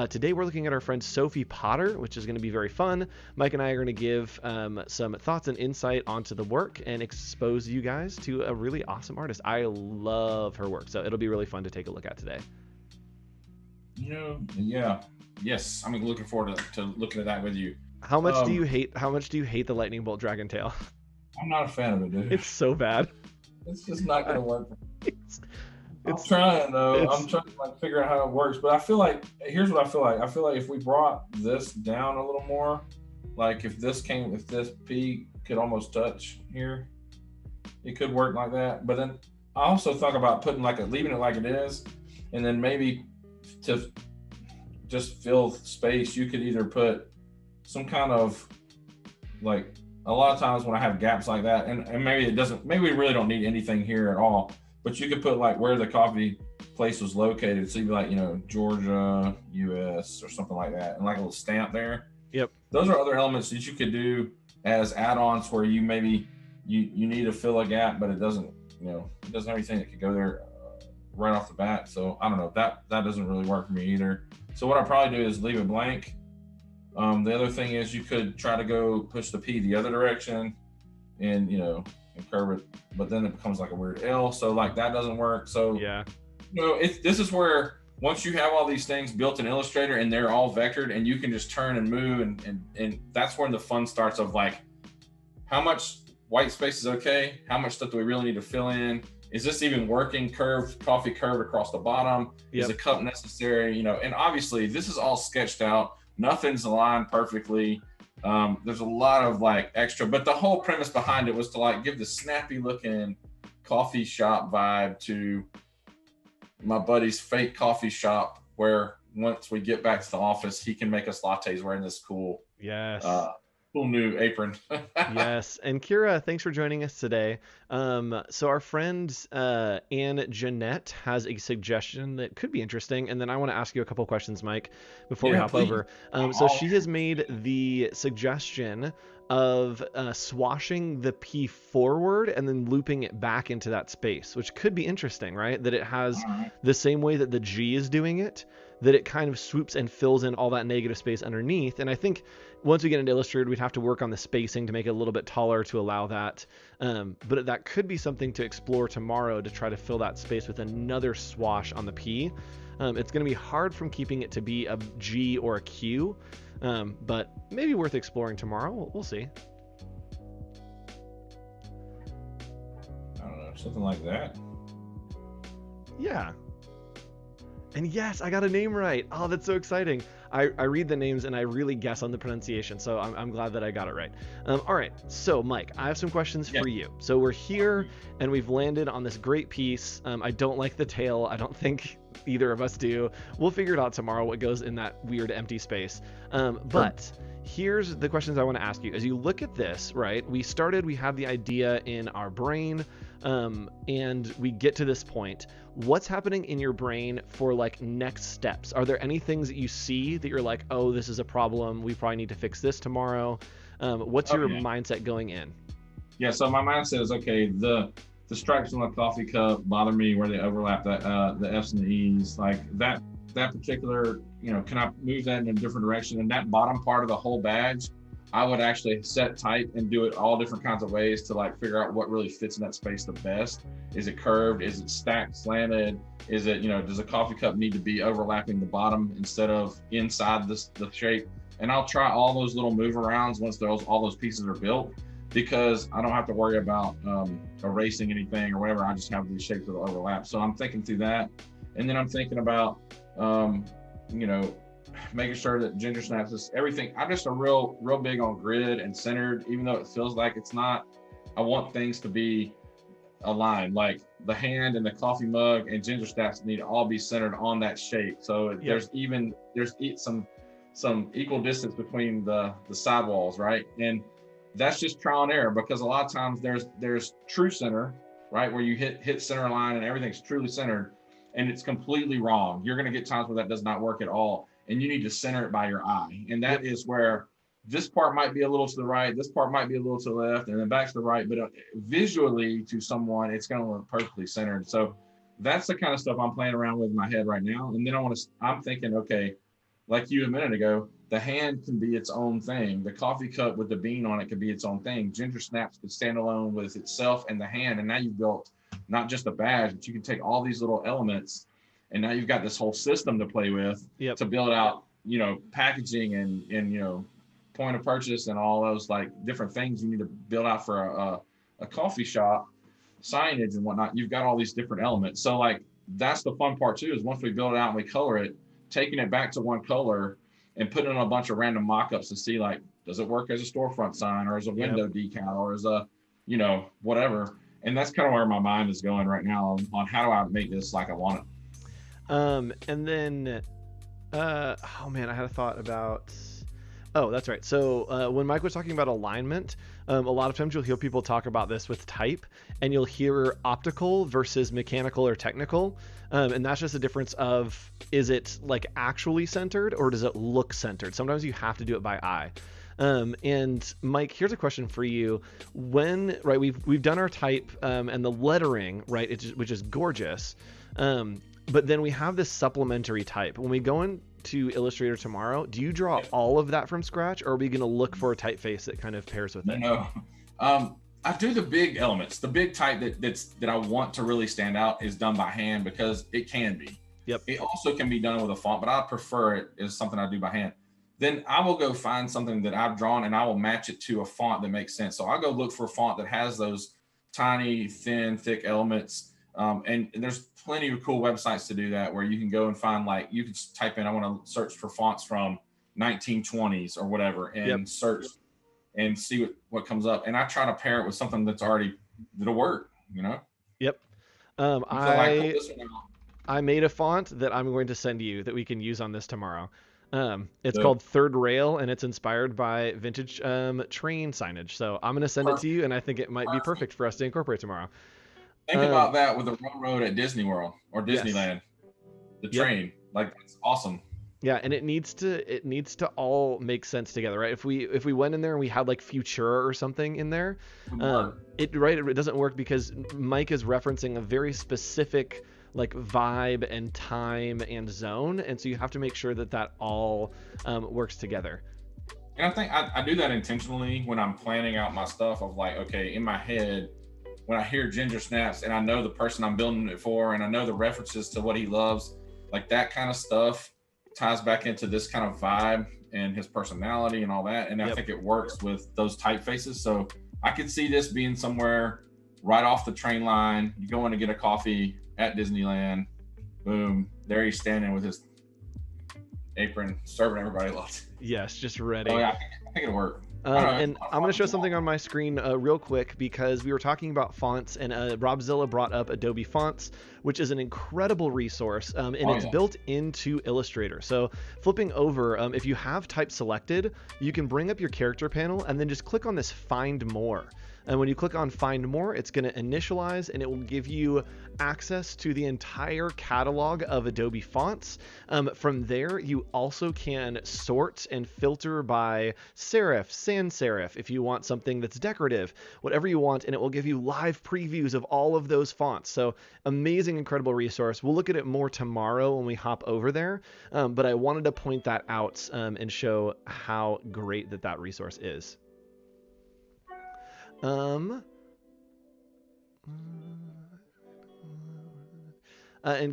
Today, we're looking at our friend Sophie Potter, which is going to be very fun. Mike and I are going to give some thoughts and insight onto the work and expose you guys to a really awesome artist. I love her work, so it'll be really fun to take a look at today.
Yeah. Yes, I'm looking forward to looking at that with you.
How much do you hate the lightning bolt dragon tail?
I'm not a fan of it, dude.
It's so bad.
It's just not gonna work.
It's,
I'm
it's,
trying though. I'm
it's,
trying to like figure out how it works. But I feel like here's what I feel like. I feel like if we brought this down a little more, like if this P could almost touch here, it could work like that. But then I also thought about putting leaving it like it is, and then maybe to just fill space, you could either put some kind of like a lot of times when I have gaps like that, and maybe it doesn't, maybe we really don't need anything here at all, but you could put like where the coffee place was located. So you'd be like, Georgia, US or something like that, and like a little stamp there.
yep.
Those are other elements that you could do as add-ons where you maybe you need to fill a gap, but it doesn't, it doesn't have anything that could go there right off the bat. So I don't know, that doesn't really work for me either. So what I probably do is leave it blank. The other thing is you could try to go push the P the other direction and, and curve it, but then it becomes like a weird L. So like that doesn't work. So,
Yeah.
This is where once you have all these things built in Illustrator and they're all vectored and you can just turn and move and that's when the fun starts of like, how much white space is okay? How much stuff do we really need to fill in? Is this even working? Coffee curved across the bottom. Yep. Is a cup necessary? And obviously this is all sketched out. Nothing's aligned perfectly. There's a lot of like extra, but the whole premise behind it was to like give the snappy looking coffee shop vibe to my buddy's fake coffee shop, where once we get back to the office, he can make us lattes wearing this cool, cool new apron.
Yes. And Kira, thanks for joining us today. So our friend Anne Jeanette has a suggestion that could be interesting. And then I want to ask you a couple questions, Mike, before we hop over. So she has made the suggestion of swashing the P forward and then looping it back into that space, which could be interesting, right? That it has the same way that the G is doing it, that it kind of swoops and fills in all that negative space underneath. And I think once we get into Illustrator, we'd have to work on the spacing to make it a little bit taller to allow that. But that could be something to explore tomorrow to try to fill that space with another swash on the P. It's going to be hard from keeping it to be a G or a Q, but maybe worth exploring tomorrow. We'll see.
I don't know, something like that.
Yeah. And yes, I got a name right. Oh, that's so exciting. I read the names and I really guess on the pronunciation, so I'm glad that I got it right. All right, so Mike, I have some questions for you. So we're here and we've landed on this great piece. I don't like the tail. I don't think either of us do. We'll figure it out tomorrow what goes in that weird empty space. But here's the questions I want to ask you. As you look at this, right, we have the idea in our brain, and we get to this point. What's happening in your brain for like next steps? Are there any things that you see that you're like, oh, this is a problem, we probably need to fix this tomorrow? What's your mindset going in?
Yeah, so my mindset is, okay, the stripes on the coffee cup bother me where they overlap the F's and the E's, like that particular, can I move that in a different direction? And that bottom part of the whole badge, I would actually set type and do it all different kinds of ways to like figure out what really fits in that space the best. Is it curved? Is it stacked, slanted? Is it, does a coffee cup need to be overlapping the bottom instead of inside the shape? And I'll try all those little move arounds once all those pieces are built, because I don't have to worry about erasing anything or whatever. I just have these shapes that will overlap. So I'm thinking through that. And then I'm thinking about, making sure that ginger snaps is everything. I'm just a real big on grid and centered, even though it feels like it's not. I want things to be aligned, like the hand and the coffee mug and ginger snaps need to all be centered on that shape. So there's some equal distance between the sidewalls, right? And that's just trial and error, because a lot of times there's true center, right, where you hit center line and everything's truly centered, and it's completely wrong. You're going to get times where that does not work at all, and you need to center it by your eye. And that is where this part might be a little to the right, this part might be a little to the left, and then back to the right, but visually to someone, it's going to look perfectly centered. So that's the kind of stuff I'm playing around with in my head right now. And then I'm thinking, okay, like you a minute ago, the hand can be its own thing. The coffee cup with the bean on it could be its own thing. Ginger snaps could stand alone with itself and the hand. And now you've built not just a badge, but you can take all these little elements, and now you've got this whole system to play with to build out, packaging and point of purchase and all those like different things you need to build out for a coffee shop. signage and whatnot, you've got all these different elements. So like that's the fun part too, is once we build it out and we color it, taking it back to one color and putting in a bunch of random mock-ups to see like, does it work as a storefront sign or as a window decal or as a, you know, whatever. And that's kind of where my mind is going right now on how do I make this like I want it.
And then, oh man, I had a thought about. Oh, that's right. So when Mike was talking about alignment, a lot of times you'll hear people talk about this with type, and you'll hear optical versus mechanical or technical. And that's just a difference of, is it like actually centered or does it look centered? Sometimes you have to do it by eye. And Mike, here's a question for you. When, right, we've done our type and the lettering, right, which is gorgeous. But then we have this supplementary type. When we go into Illustrator tomorrow, do you draw all of that from scratch, or are we going to look for a typeface that kind of pairs with it?
No, I do the big elements. The big type that I want to really stand out is done by hand because it can be.
Yep.
It also can be done with a font, but I prefer it as something I do by hand. Then I will go find something that I've drawn and I will match it to a font that makes sense. So I'll go look for a font that has those tiny, thin, thick elements. And there's plenty of cool websites to do that where you can go and find, like, you can type in, I want to search for fonts from 1920s or whatever, and search and see what comes up. And I try to pair it with something that'll work, you know?
Yep. I made a font that I'm going to send you that we can use on this tomorrow. It's called Third Rail, and it's inspired by vintage train signage. So I'm going to send it to you, and I think it might be perfect for us to incorporate tomorrow.
Think about that with the railroad at Disney World or Disneyland. The train, like, that's awesome.
Yeah, and it needs to all make sense together, right? If we went in there and we had like Futura or something in there, it doesn't work because Mike is referencing a very specific like vibe and time and zone, and so you have to make sure that all works together.
And I think I do that intentionally when I'm planning out my stuff of like, okay, in my head, when I hear Ginger Snaps and I know the person I'm building it for and I know the references to what he loves, like that kind of stuff ties back into this kind of vibe and his personality and all that. And I think it works with those typefaces. So I could see this being somewhere right off the train line. You go in to get a coffee at Disneyland, boom, there he's standing with his apron, serving everybody lots.
Yes, just ready.
Oh yeah, I think it'll work.
And I'm going to show something on my screen real quick because we were talking about fonts, and Robzilla brought up Adobe Fonts, which is an incredible resource, and it's built into Illustrator. So flipping over, if you have type selected, you can bring up your character panel and then just click on this Find More. And when you click on Find More, it's going to initialize, and it will give you access to the entire catalog of Adobe fonts. From there, you also can sort and filter by serif, sans serif, if you want something that's decorative, whatever you want, and it will give you live previews of all of those fonts. So amazing, incredible resource. We'll look at it more tomorrow when we hop over there, but I wanted to point that out and show how great that resource is. And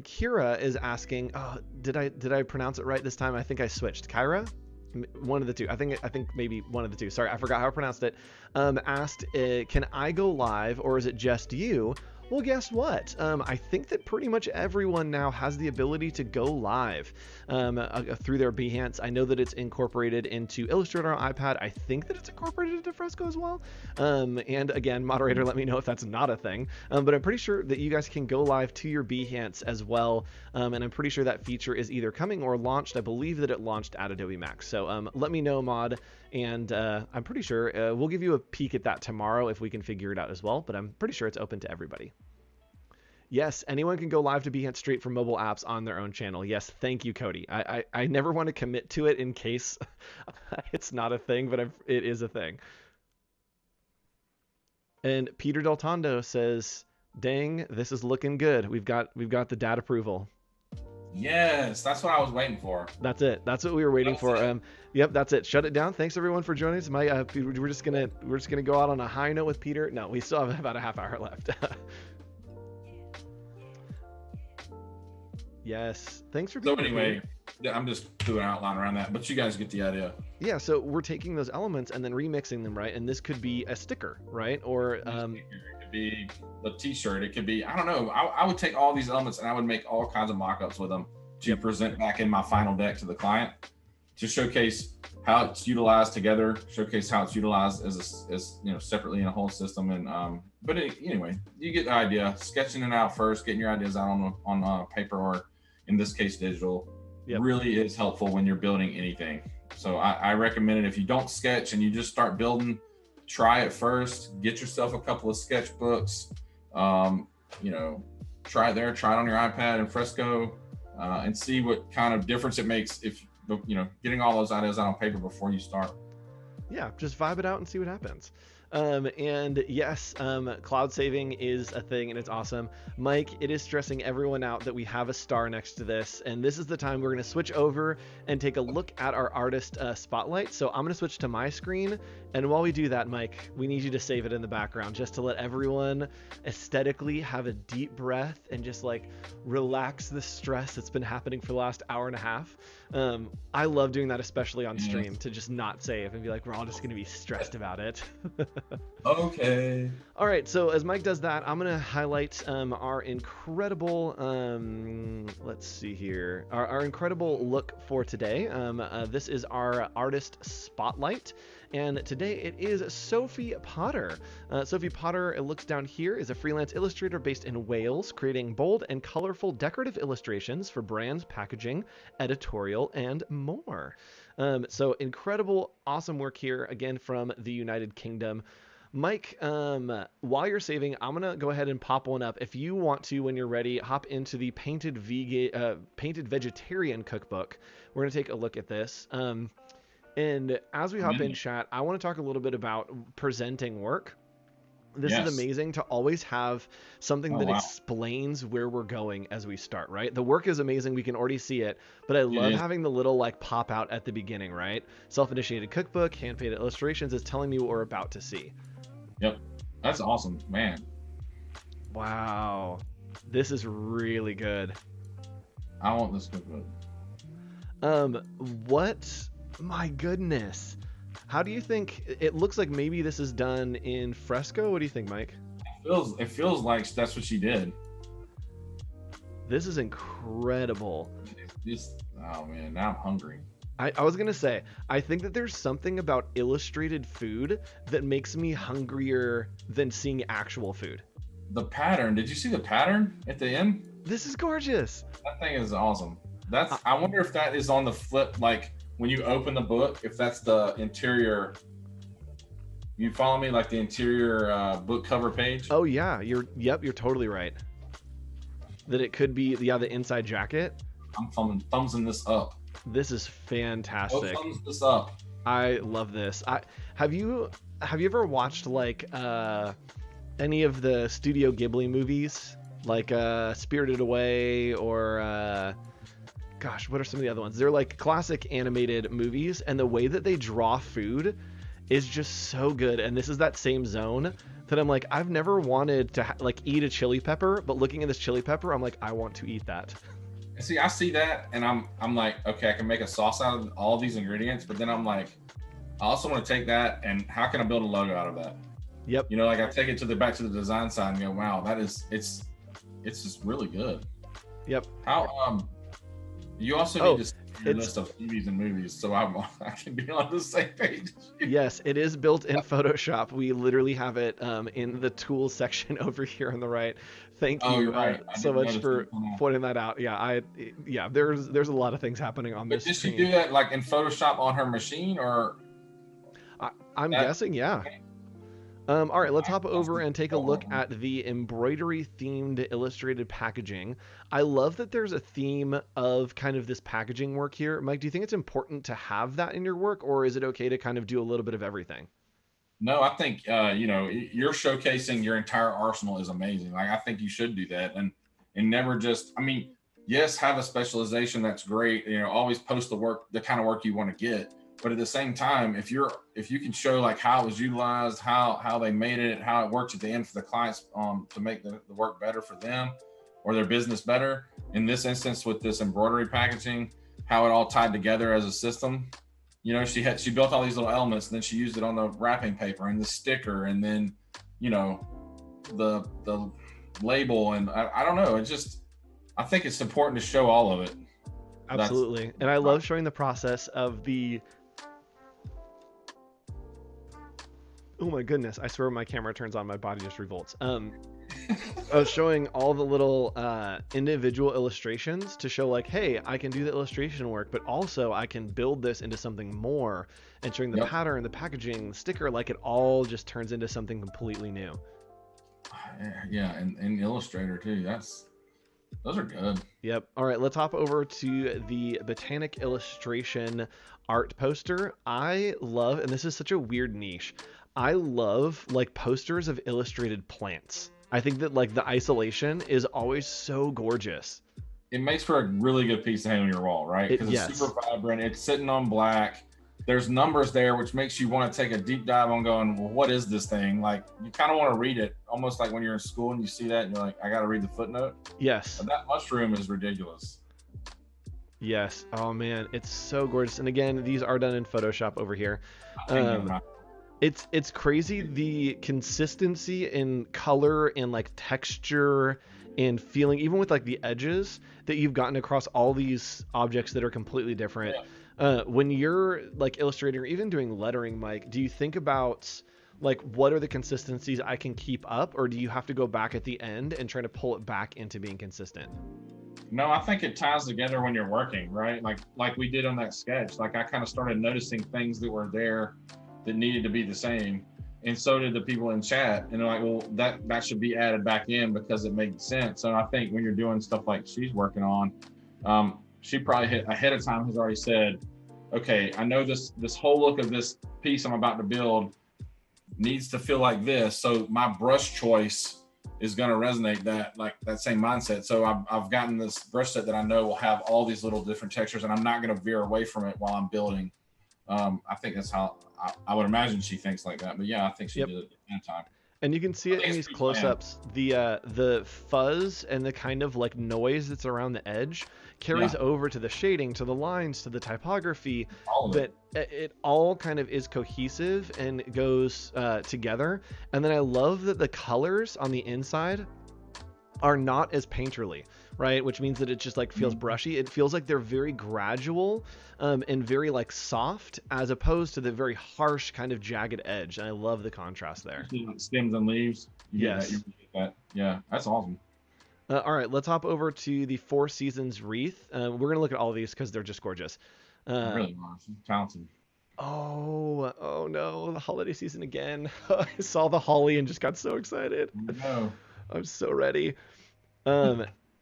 Kira is asking, oh, did I pronounce it right this time? I think I switched. Kyra? One of the two. I think maybe one of the two. Sorry, I forgot how I pronounced it. Asked, can I go live or is it just you? Well, guess what? I think that pretty much everyone now has the ability to go live through their Behance. I know that it's incorporated into Illustrator on iPad. I think that it's incorporated into Fresco as well. And again, moderator, let me know if that's not a thing. But I'm pretty sure that you guys can go live to your Behance as well. And I'm pretty sure that feature is either coming or launched. I believe that it launched at Adobe Max. So let me know, Mod. And I'm pretty sure we'll give you a peek at that tomorrow if we can figure it out as well. But I'm pretty sure it's open to everybody. Yes, anyone can go live to Behance straight from mobile apps on their own channel. Yes, thank you, Cody. I never want to commit to it in case it's not a thing, but it is a thing. And Peter Del Tondo says, "Dang, this is looking good. We've got the data approval."
Yes, that's what I was waiting for.
That's it. That's what we were waiting for. Yep, that's it. Shut it down. Thanks everyone for joining us. We're just gonna go out on a high note with Peter. No, we still have about a half hour left. Yes. Thanks for being here.
So anyway, I'm just doing an outline around that, but you guys get the idea.
Yeah, so we're taking those elements and then remixing them, right? And this could be a sticker, right? Or
It could be the T-shirt. It could be, I don't know. I would take all these elements and I would make all kinds of mock-ups with them to
yep,
present back in my final deck to the client to showcase how it's utilized together, showcase how it's utilized as separately in a whole system. And but anyway, you get the idea. Sketching it out first, getting your ideas out on paper or in this case digital,
yep.
really is helpful when you're building anything. So I recommend it if you don't sketch and you just start building. Try it first. Get yourself a couple of sketchbooks. Try it there. Try it on your iPad in Fresco, and see what kind of difference it makes if getting all those ideas out on paper before you start.
Yeah, just vibe it out and see what happens. And yes, cloud saving is a thing and it's awesome. Mike, it is stressing everyone out that we have a star next to this, and this is the time we're going to switch over and take a look at our artist spotlight. So I'm going to switch to my screen, and while we do that, Mike, we need you to save it in the background just to let everyone aesthetically have a deep breath and just like relax the stress that's been happening for the last hour and a half. I love doing that, especially on stream, to just not save and be like, we're all just going to be stressed about it.
Okay.
All right, so as Mike does that, I'm going to highlight our incredible, let's see here, our incredible look for today. This is our artist spotlight, and today it is Sophie Potter. Sophie Potter, it looks down here, is a freelance illustrator based in Wales, creating bold and colorful decorative illustrations for brands, packaging, editorial, and more. So incredible, awesome work here, again from the United Kingdom. Mike, while you're saving, I'm going to go ahead and pop one up. If you want to, when you're ready, hop into the Painted Vegetarian Cookbook. We're going to take a look at this. And as we hop in chat, I want to talk a little bit about presenting work. This is amazing to always have something that explains where we're going as we start, right? The work is amazing. We can already see it, but I love having the little like pop out at the beginning, right? Self-initiated cookbook, hand-painted illustrations is telling me what we're about to see.
Yep. That's awesome, man.
Wow. This is really good.
I want this cookbook.
What? My goodness. How do you think it looks like? Maybe this is done in Fresco. What do you think, Mike?
It feels like that's what she did.
This is incredible.
Oh man, now I'm hungry.
I was gonna say, I think that there's something about illustrated food that makes me hungrier than seeing actual food.
The pattern. Did you see the pattern at the end?
This is gorgeous.
That thing is awesome. I wonder if that is on the flip, like when you open the book, if that's the interior. You follow me, like the interior book cover page?
Oh yeah, you're totally right. That it could be the inside jacket.
I'm thumbsing this up.
This is fantastic.
Thumbs this up.
I love this. Have you ever watched like any of the Studio Ghibli movies, like Spirited Away or gosh, what are some of the other ones? They're like classic animated movies, and the way that they draw food is just so good. And this is that same zone that I'm like, I've never wanted to like eat a chili pepper, but looking at this chili pepper, I'm like, I want to eat that.
See, I see that, and I'm like, okay, I can make a sauce out of all these ingredients, but then I'm like, I also want to take that, and how can I build a logo out of that?
Yep.
Like I take it back to the design side and go, wow, it's just really good.
Yep.
How you also need to see your list of TVs and movies, so I can be on the same page.
Yes, it is built in Photoshop. We literally have it in the tools section over here on the right. Thank you so much for pointing that out. Yeah, there's a lot of things happening on this.
Did she do that like in Photoshop on her machine, or?
I'm guessing, yeah. All right, let's hop over and take a look at the embroidery themed illustrated packaging. I love that there's a theme of kind of this packaging work here. Mike, do you think it's important to have that in your work, or is it okay to kind of do a little bit of everything?
No, I think, you're showcasing your entire arsenal is amazing. Like, I think you should do that and never just, yes, have a specialization. That's great. Always post the kind of work you want to get. But at the same time, if you can show like how it was utilized, how they made it, how it works at the end for the clients to make the work better for them or their business better. In this instance with this embroidery packaging, how it all tied together as a system, she built all these little elements, and then she used it on the wrapping paper and the sticker, and then you know the label, and I don't know. I think it's important to show all of it.
Absolutely. And I love showing the process of the, oh my goodness, I swear when my camera turns on, my body just revolts. I was showing all the little individual illustrations to show like, hey, I can do the illustration work, but also I can build this into something more, and showing the pattern, the packaging, the sticker, like it all just turns into something completely new.
Yeah, and Illustrator too. Those are good.
Yep. All right, let's hop over to the Botanic illustration art poster. I love, and this is such a weird niche, I love like posters of illustrated plants. I think that like the isolation is always so gorgeous.
It makes for a really good piece to hang on your wall, right? Because it's super vibrant. It's sitting on black. There's numbers there, which makes you want to take a deep dive on going, well, what is this thing? Like, you kind of want to read it, almost like when you're in school and you see that and you're like, I got to read the footnote.
Yes.
But that mushroom is ridiculous.
Yes. Oh, man. It's so gorgeous. And again, these are done in Photoshop over here. It's crazy the consistency in color and like texture and feeling, even with like the edges that you've gotten across all these objects that are completely different. Yeah. When you're like illustrating or even doing lettering, Mike, do you think about like what are the consistencies I can keep up, or do you have to go back at the end and try to pull it back into being consistent?
No, I think it ties together when you're working, right? Like we did on that sketch. Like I kind of started noticing things that were there that needed to be the same, and so did the people in chat. And they're like, well, that should be added back in because it made sense. And I think when you're doing stuff like she's working on, she probably ahead of time has already said, okay, I know this whole look of this piece I'm about to build needs to feel like this. So my brush choice is going to resonate that same mindset. So I've gotten this brush set that I know will have all these little different textures, and I'm not going to veer away from it while I'm building. I think that's how I would imagine she thinks like that. But yeah, I think she did it at the time.
And you can see it in these close-ups. The fuzz and the kind of like noise that's around the edge carries over to the shading, to the lines, to the typography. That it all kind of is cohesive and goes together. And then I love that the colors on the inside are not as painterly, right? Which means that it just like feels brushy. It feels like they're very gradual and very like soft, as opposed to the very harsh kind of jagged edge. And I love the contrast there.
Stems and leaves.
Yes.
You get that. Yeah, that's awesome.
All right, let's hop over to the Four Seasons wreath. We're going to look at all of these because they're just gorgeous.
Really talented.
Oh no, the holiday season again. I saw the holly and just got so excited.
No.
I'm so ready.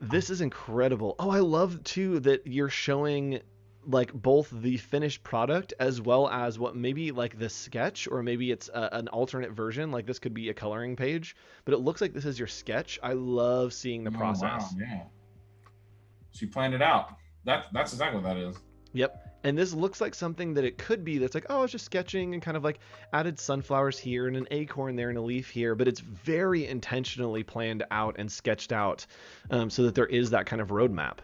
This is incredible. Oh, I love too that you're showing like both the finished product as well as what maybe like the sketch, or maybe it's an alternate version. Like this could be a coloring page, but it looks like this is your sketch. I love seeing the process.
Wow, yeah. She planned it out. That's exactly what that is.
Yep. And this looks like something that it could be that's like, oh, it's just sketching and kind of like added sunflowers here and an acorn there and a leaf here, but it's very intentionally planned out and sketched out so that there is that kind of roadmap.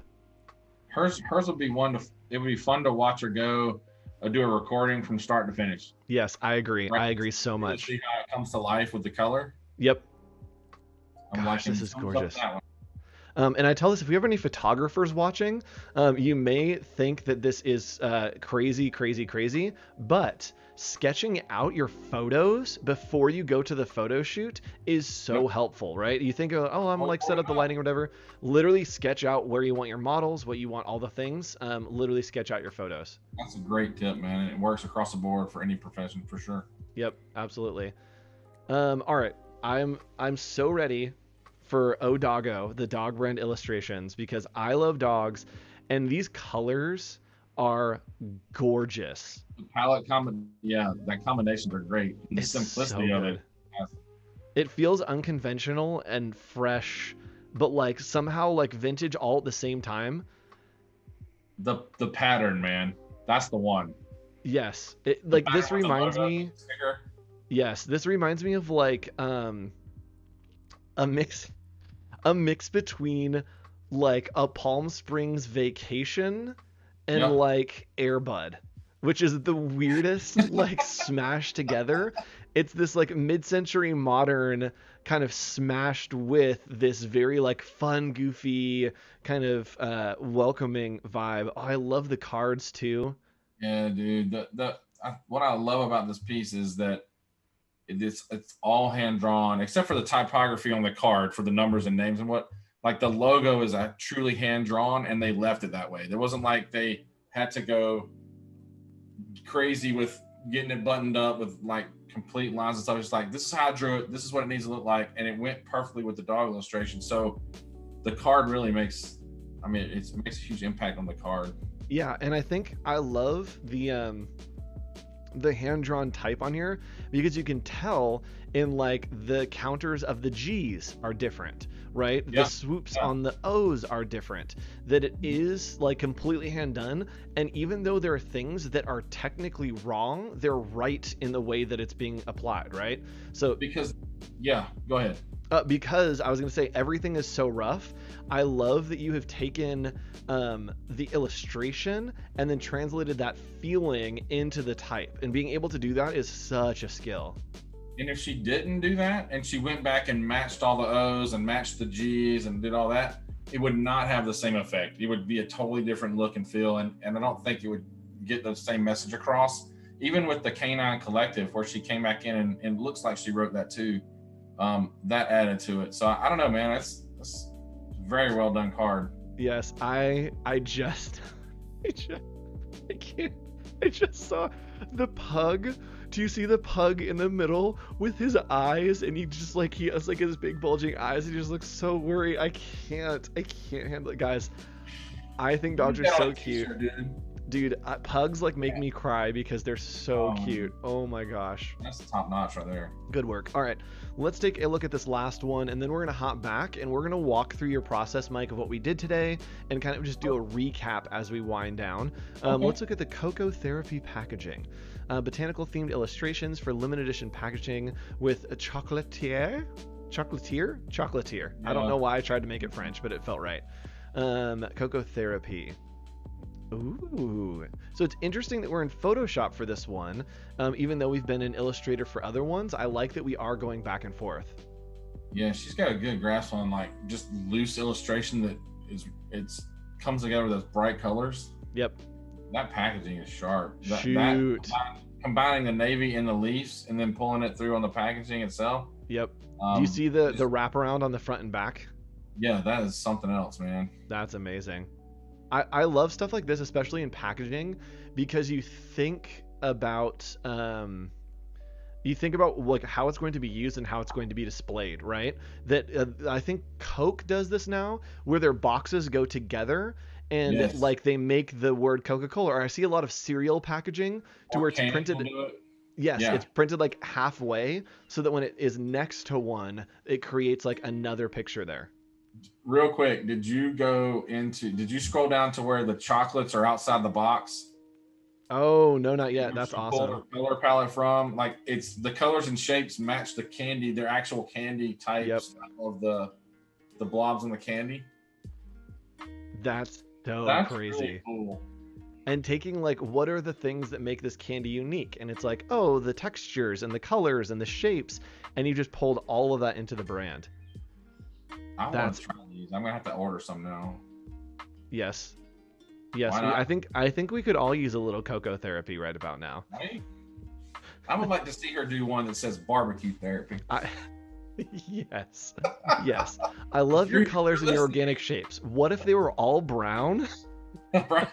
Hers would be it would be fun to watch her go do a recording from start to finish.
Yes, I agree. Right? I agree so much.
See how it comes to life with the color.
Yep.
Gosh,
this is gorgeous. And I tell this, if we have any photographers watching, you may think that this is crazy, but sketching out your photos before you go to the photo shoot is so helpful, right? You think, oh, I'm like set up the lighting or whatever. Literally sketch out where you want your models, what you want, all the things. Literally sketch out your photos.
That's a great tip, man. It works across the board for any profession for sure.
Yep, absolutely. All right, I'm so ready for O'Doggo, the dog brand illustrations, because I love dogs, and these colors are gorgeous.
The palette that combinations are great. The simplicity of it.
It feels unconventional and fresh, but like somehow like vintage all at the same time.
The pattern, man, that's the one.
Yes, this reminds me. Yes, this reminds me of like a mix between like a Palm Springs Vacation and like Air Bud. which is the weirdest like smashed together. It's this like mid-century modern kind of smashed with this very like fun, goofy kind of welcoming vibe. Oh, I love the cards too.
Yeah, dude. What I love about this piece is that it's all hand drawn except for the typography on the card for the numbers and names and what. Like the logo is truly hand drawn, and they left it that way. There wasn't like they had to go crazy with getting it buttoned up with like complete lines and stuff. It's like, this is how I drew it. This is what it needs to look like, and it went perfectly with the dog illustration. So the card really makes, I mean, it makes a huge impact on the card.
Yeah, and I think I love the hand-drawn type on here because you can tell in like the counters of the G's are different, right?
Yeah.
The swoops on the O's are different, that it is like completely hand done. And even though there are things that are technically wrong, they're right in the way that it's being applied, right? So
Because, yeah, go ahead.
because I was going to say everything is so rough. I love that you have taken the illustration and then translated that feeling into the type. And being able to do that is such a skill.
And if she didn't do that and she went back and matched all the O's and matched the G's and did all that, it would not have the same effect. It would be a totally different look and feel. And I don't think it would get the same message across. Even with the Canine Collective, where she came back in and it looks like she wrote that too, that added to it. So I don't know, man. That's a very well done card.
Yes, I just I just I can't I just saw the pug. Do you see the pug in the middle with his eyes, and he has like his big bulging eyes and he just looks so worried. I can't handle it, guys. I think dogs are so cute. Dude, pugs like make me cry because they're so cute. Oh my gosh.
That's top notch right there.
Good work. All right, let's take a look at this last one, and then we're going to hop back and we're going to walk through your process, Mike, of what we did today and kind of just do a recap as we wind down.
Okay.
Let's look at the Cocoa Therapy packaging. Botanical themed illustrations for limited edition packaging with a chocolatier. I don't know why I tried to make it French, but it felt right. Cocoa Therapy. Ooh, so it's interesting that we're in Photoshop for this one, even though we've been in Illustrator for other ones. I like that we are going back and forth.
Yeah, she's got a good grasp on like just loose illustration that it's comes together with those bright colors.
Yep.
That packaging is sharp.
Shoot.
Combining the navy and the leaves and then pulling it through on the packaging itself.
Yep. Do you see the wraparound on the front and back?
Yeah, that is something else, man.
That's amazing. I love stuff like this, especially in packaging, because you think about like how it's going to be used and how it's going to be displayed, right? That I think Coke does this now, where their boxes go together and
Yes.
like they make the word Coca-Cola. Or I see a lot of cereal packaging to where it's printed. Yes,
Yeah.
it's printed like halfway, so that when it is next to one, it creates like another picture there.
Real quick, did you scroll down to where the chocolates are outside the box?
Oh, no, not yet.
Where
That's
she pulled
awesome.
her color palette from, like it's the colors and shapes match the candy, their actual candy types of the blobs in the candy.
That's so
That's
crazy.
really cool.
And taking like what are the things that make this candy unique, and it's like, oh, the textures and the colors and the shapes, and you just pulled all of that into the brand.
I want to try these. I'm gonna have to order some now.
Yes,
Why not?
I think we could all use a little Cocoa Therapy right about now.
Right? I would like to see her do one that says barbecue therapy.
Yes, yes. I love your colors and your organic shapes. What if they were all brown
Right?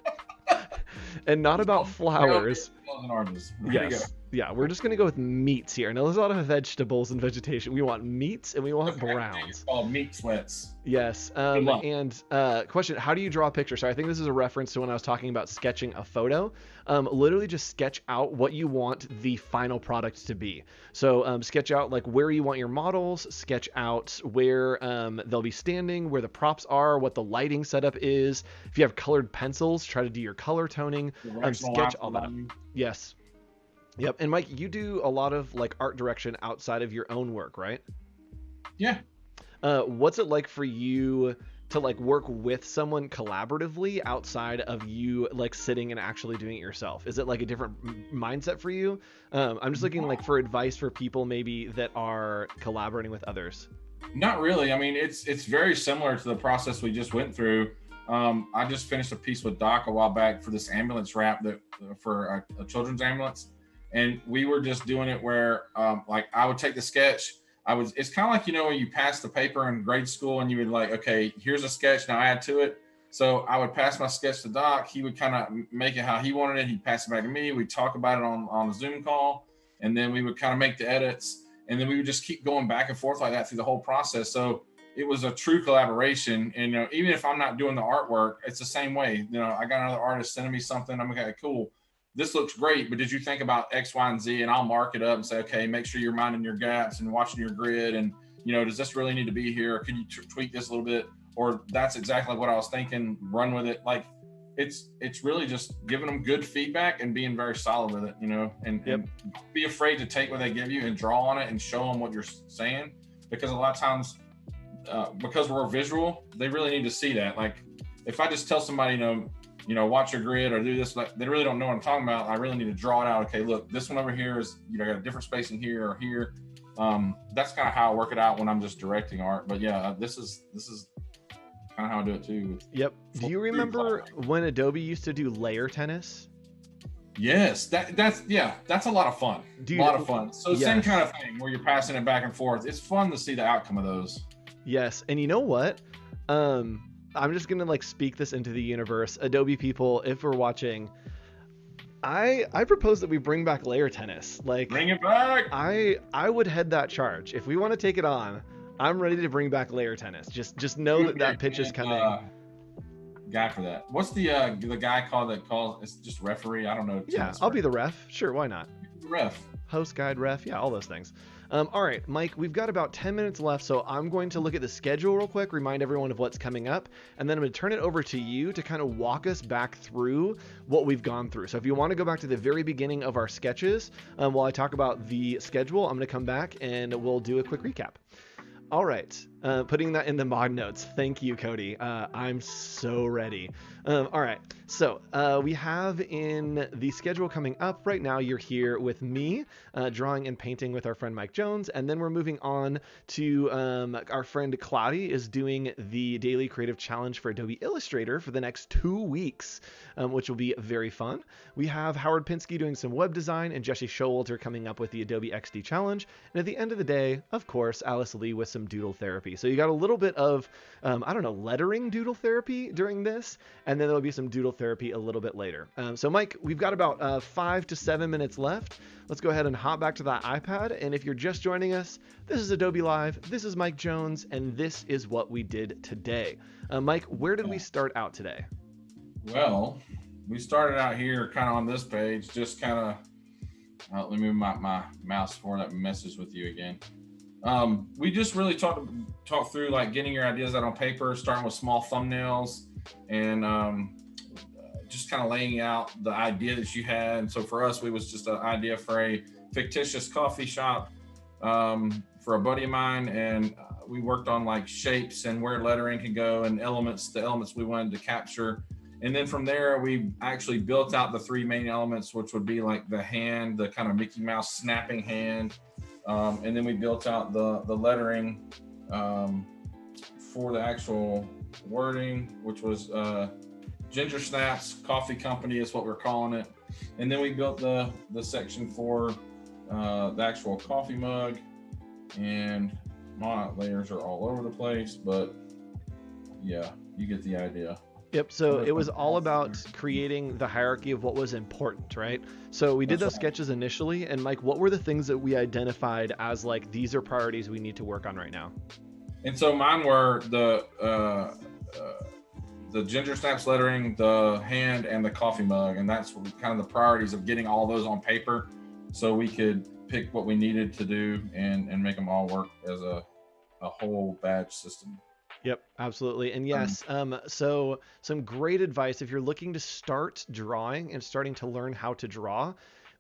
and not about flowers?
And oranges. Ready to go.
Yes. Yeah, we're just gonna go with meats here. Now there's a lot of vegetables and vegetation. We want meats and we want browns.
It's called meat sweats.
Yes.
luck.
And question: how do you draw a picture? So I think this is a reference to when I was talking about sketching a photo. Literally just sketch out what you want the final product to be. So sketch out like where you want your models. Sketch out where they'll be standing, where the props are, what the lighting setup is. If you have colored pencils, try to do your color toning. Sketch all that up. Yes. Yep. And Mike, you do a lot of like art direction outside of your own work, right?
Yeah.
What's it like for you to like work with someone collaboratively outside of you like sitting and actually doing it yourself? Is it like a different mindset for you? I'm just looking like for advice for people maybe that are collaborating with others.
Not really. I mean, it's very similar to the process we just went through. I just finished a piece with Doc a while back for this ambulance wrap that for a children's ambulance, and we were just doing it where like I would take the sketch. It's kind of like, when you pass the paper in grade school and you would like, okay, here's a sketch, now add to it. So I would pass my sketch to Doc. He would kind of make it how he wanted it. He'd pass it back to me. We'd talk about it on a Zoom call, and then we would kind of make the edits. And then we would just keep going back and forth like that through the whole process. So it was a true collaboration. And even if I'm not doing the artwork, it's the same way. I got another artist sending me something. I'm okay, cool. This looks great, but did you think about X, Y, and Z? And I'll mark it up and say, okay, make sure you're minding your gaps and watching your grid. And does this really need to be here? Or can you tweak this a little bit? Or that's exactly what I was thinking. Run with it. Like it's really just giving them good feedback and being very solid with it, and don't be afraid to take what they give you and draw on it and show them what you're saying, because a lot of times, because we're visual, they really need to see that. Like if I just tell somebody, watch your grid or do this, like they really don't know what I'm talking about. I really need to draw it out. Okay, look, this one over here is, got a different spacing here or here. That's kind of how I work it out when I'm just directing art. But yeah, this is kind of how I do it too.
Yep. Do you remember when Adobe used to do layer tennis?
Yes, that's a lot of fun.
Dude,
a lot of fun. So same kind of thing where you're passing it back and forth. It's fun to see the outcome of those.
Yes, and you know what? I'm just gonna like speak this into the universe. Adobe people, if we're watching, I propose that we bring back layer tennis. Like,
bring it back.
I would head that charge if we want to take it on. I'm ready to bring back layer tennis. Just know that pitch is coming.
Guy for that. What's the guy called that calls? It's just referee. I don't know.
Yeah, I'll be the ref. Sure, why not?
Ref.
Host, guide, ref. Yeah, all those things. All right, Mike, we've got about 10 minutes left, so I'm going to look at the schedule real quick, remind everyone of what's coming up, and then I'm going to turn it over to you to kind of walk us back through what we've gone through. So if you want to go back to the very beginning of our sketches, while I talk about the schedule, I'm going to come back and we'll do a quick recap. All right, putting that in the mod notes. Thank you, Cody. I'm so ready. All right, so we have in the schedule coming up right now, you're here with me, drawing and painting with our friend Mike Jones, and then we're moving on to our friend Claudia is doing the daily creative challenge for Adobe Illustrator for the next 2 weeks, which will be very fun. We have Howard Pinsky doing some web design, and Jesse Showalter coming up with the Adobe XD challenge, and at the end of the day, of course, Alice Lee with some doodle therapy. So you got a little bit of, lettering doodle therapy during this, and then there'll be some doodle therapy a little bit later. So Mike, we've got about 5 to 7 minutes left. Let's go ahead and hop back to that iPad. And if you're just joining us, this is Adobe Live. This is Mike Jones, and this is what we did today. Mike, where did we start out today?
Well, we started out here kind of on this page, just kind of, let me move my mouse for that messes with you again. We just really talk through like getting your ideas out on paper, starting with small thumbnails, and just kind of laying out the idea that you had. And so for us, it was just an idea for a fictitious coffee shop for a buddy of mine, and we worked on like shapes and where lettering could go and the elements we wanted to capture. And then from there, we actually built out the 3 main elements, which would be like the hand, the kind of Mickey Mouse snapping hand. And then we built out the lettering for the actual wording, which was Ginger Snaps Coffee Company is what we're calling it. And then we built the section for the actual coffee mug, and my layers are all over the place, but yeah, you get the idea.
Yep. So it was all about creating the hierarchy of what was important, right? So we did those sketches initially, and Mike, what were the things that we identified as like, these are priorities we need to work on right now?
And so mine were the Ginger Snaps lettering, the hand, and the coffee mug. And that's kind of the priorities of getting all those on paper so we could pick what we needed to do and make them all work as a whole badge system.
Yep, absolutely. And yes, so some great advice if you're looking to start drawing and starting to learn how to draw.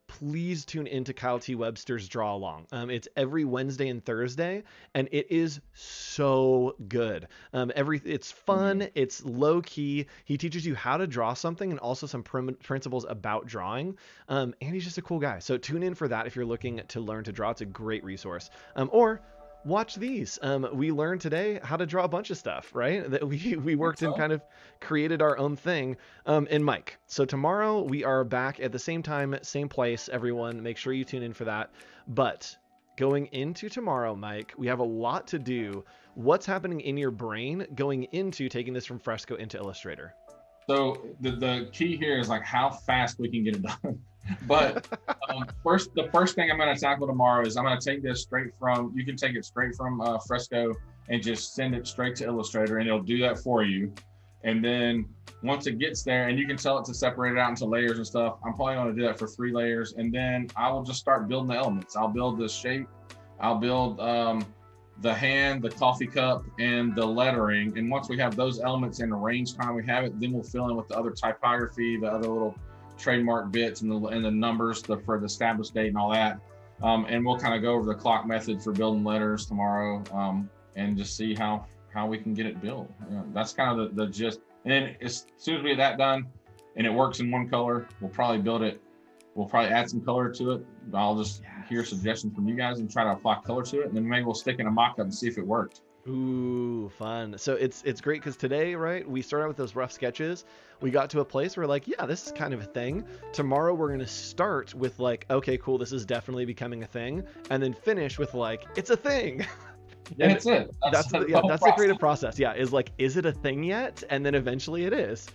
please tune into Kyle T. Webster's Draw Along. It's every Wednesday and Thursday, and it is so good. It's fun, it's low key. He teaches you how to draw something and also some principles about drawing. And he's just a cool guy. So tune in for that if you're looking to learn to draw. It's a great resource. Or watch these. We learned today how to draw a bunch of stuff, right? That we worked and kind of created our own thing. And Mike, so tomorrow we are back at the same time, same place, everyone. Make sure you tune in for that. But going into tomorrow, Mike, we have a lot to do. What's happening in your brain going into taking this from Fresco into Illustrator?
So the key here is like how fast we can get it done. But the first thing I'm going to tackle tomorrow is I'm going to take this straight from, you can take it straight from Fresco and just send it straight to Illustrator, and it'll do that for you. And then once it gets there, and you can tell it to separate it out into layers and stuff, I'm probably going to do that for 3 layers. And then I will just start building the elements. I'll build the shape. I'll build the hand, the coffee cup, and the lettering. And once we have those elements in the range time we have it, then we'll fill in with the other typography, the other little trademark bits and the numbers for the established date and all that. And we'll kind of go over the clock method for building letters tomorrow, and just see how we can get it built. That's kind of the gist. And then as soon as we get that done and it works in one color, we'll probably build it. We'll probably add some color to it. I'll just hear suggestions from you guys and try to apply color to it. And then maybe we'll stick in a mock-up and see if it worked.
Ooh, fun. So it's great because today, right, we started out with those rough sketches. We got to a place where like, yeah, this is kind of a thing. Tomorrow we're going to start with like, okay, cool, this is definitely becoming a thing. And then finish with like, it's a thing.
Yeah, that's it.
That's the creative process. Yeah, is like, is it a thing yet? And then eventually it is.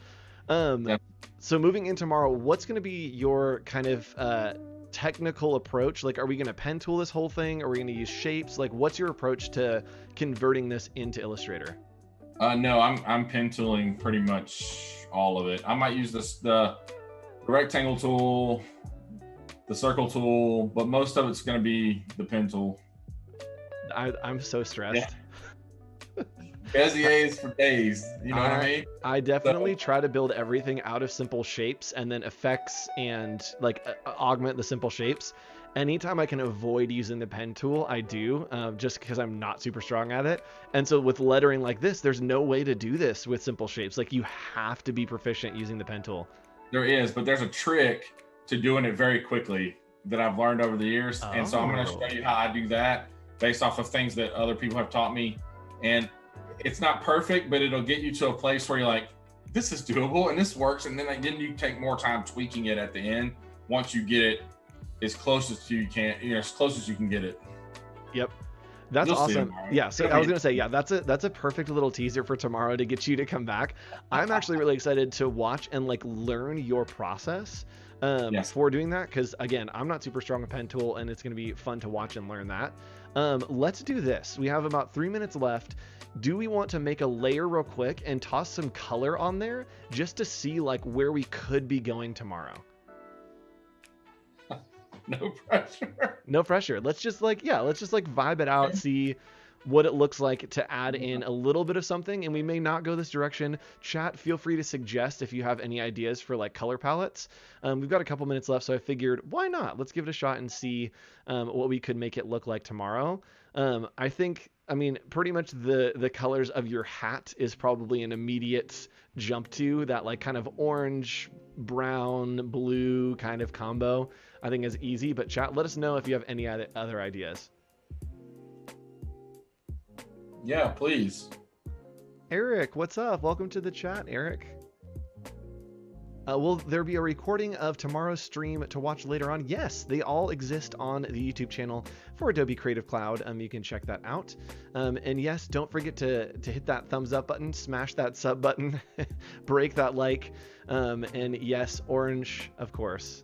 So moving in tomorrow, what's going to be your kind of technical approach? Like, are we going to pen tool this whole thing? Are we going to use shapes? Like, what's your approach to converting this into Illustrator?
No, I'm pen tooling pretty much all of it. I might use the rectangle tool, the circle tool, but most of it's going to be the pen tool.
I'm so stressed.
Yeah. Beziers for days, you know what I mean?
I definitely try to build everything out of simple shapes and then effects and like augment the simple shapes. Anytime I can avoid using the pen tool, I do, just because I'm not super strong at it. And so with lettering like this, there's no way to do this with simple shapes. Like you have to be proficient using the pen tool.
There is, but there's a trick to doing it very quickly that I've learned over the years. Oh. And so I'm going to show you how I do that based off of things that other people have taught me. And it's not perfect, but it'll get you to a place where you're like, this is doable and this works. And then you take more time tweaking it at the end once you get it as close as you can, as close as you can get it.
Yep. That's awesome. Yeah. So I was going to say, yeah, that's a perfect little teaser for tomorrow to get you to come back. I'm actually really excited to watch and like learn your process for doing that. Cause again, I'm not super strong with pen tool and it's going to be fun to watch and learn that. Let's do this. We have about 3 minutes left. Do we want to make a layer real quick and toss some color on there just to see like where we could be going tomorrow?
No pressure.
No pressure. Let's just vibe it out, see what it looks like to add in a little bit of something. And we may not go this direction. Chat, feel free to suggest if you have any ideas for like color palettes. We've got a couple minutes left, so I figured why not? Let's give it a shot and see what we could make it look like tomorrow. I mean, pretty much the colors of your hat is probably an immediate jump to that, like kind of orange, brown, blue kind of combo. I think is easy, but chat, let us know if you have any other ideas.
Yeah, please.
Eric, what's up? Welcome to the chat, Eric. Will there be a recording of tomorrow's stream to watch later on? Yes, they all exist on the YouTube channel for Adobe Creative Cloud. You can check that out. And yes, don't forget to hit that thumbs up button, smash that sub button, break that like, and yes, orange, of course.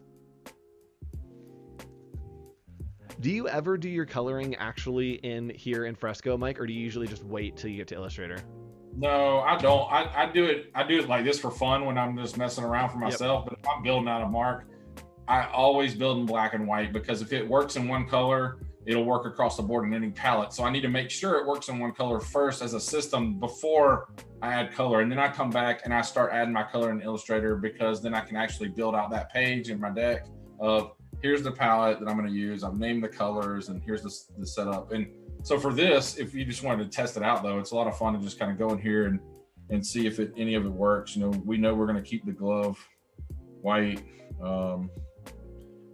Do you ever do your coloring actually in here in Fresco, Mike, or do you usually just wait till you get to Illustrator?
No, I don't. I do it like this for fun when I'm just messing around for myself. Yep. But if I'm building out a mark, I always build in black and white, because if it works in one color, it'll work across the board in any palette. So I need to make sure it works in one color first as a system before I add color. And then I come back and I start adding my color in Illustrator, because then I can actually build out that page in my deck of here's the palette that I'm going to use. I've named the colors, and here's the setup. And so for this, if you just wanted to test it out, though, it's a lot of fun to just kind of go in here and see if any of it works. You know, we know we're going to keep the glove white.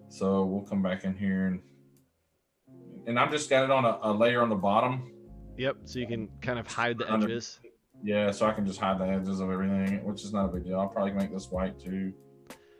So we'll come back in here and I've just got it on a layer on the bottom.
Yep. So you can kind of hide the edges.
Yeah. So I can just hide the edges of everything, which is not a big deal. I'll probably make this white too.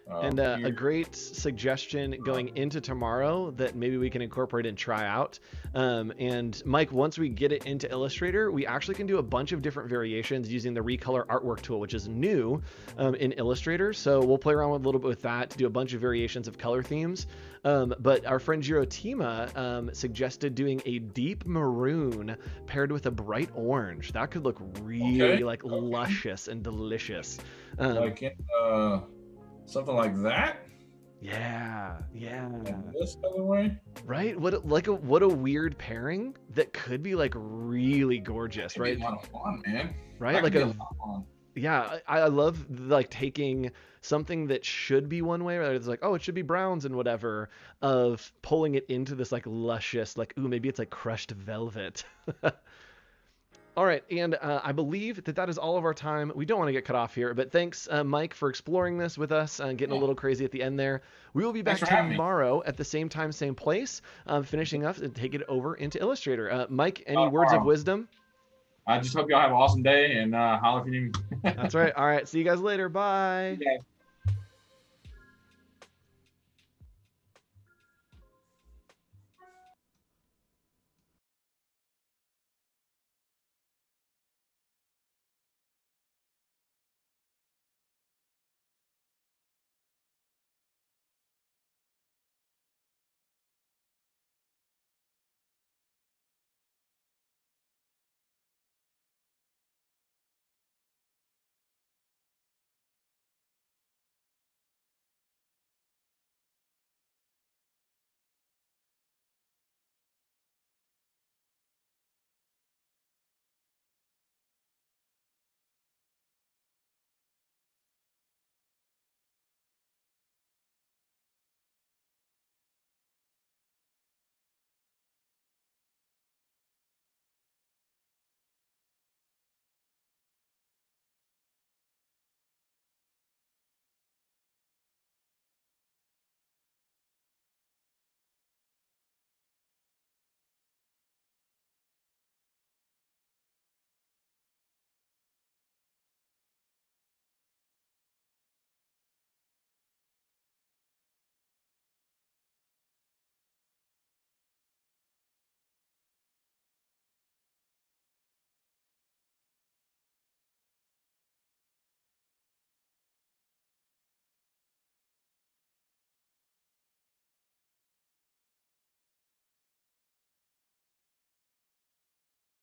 And a great suggestion going into tomorrow that maybe we can incorporate and try out. And Mike, once we get it into Illustrator, we actually can do a bunch of different variations using the Recolor Artwork tool, which is new in Illustrator. So we'll play around with a little bit with that to do a bunch of variations of color themes. But our friend Girotima suggested doing a deep maroon paired with a bright orange. That could look really luscious and delicious.
Something like that.
Yeah.
And this colorway.
Right? What a weird pairing that could be like really gorgeous, right?
Be a lot of fun, man.
Right? Like yeah, I love like taking something that should be one way, right? It's like, oh, it should be browns and whatever, of pulling it into this like luscious, like, ooh, maybe it's like crushed velvet. All right, and I believe that is all of our time. We don't want to get cut off here, but thanks, Mike, for exploring this with us and getting a little crazy at the end there. We will be back tomorrow at the same time, same place, finishing up and take it over into Illustrator. Mike, any words of wisdom?
I just hope y'all have an awesome day, and holler if you need me.
That's right. All right, see you guys later. Bye.
Yeah.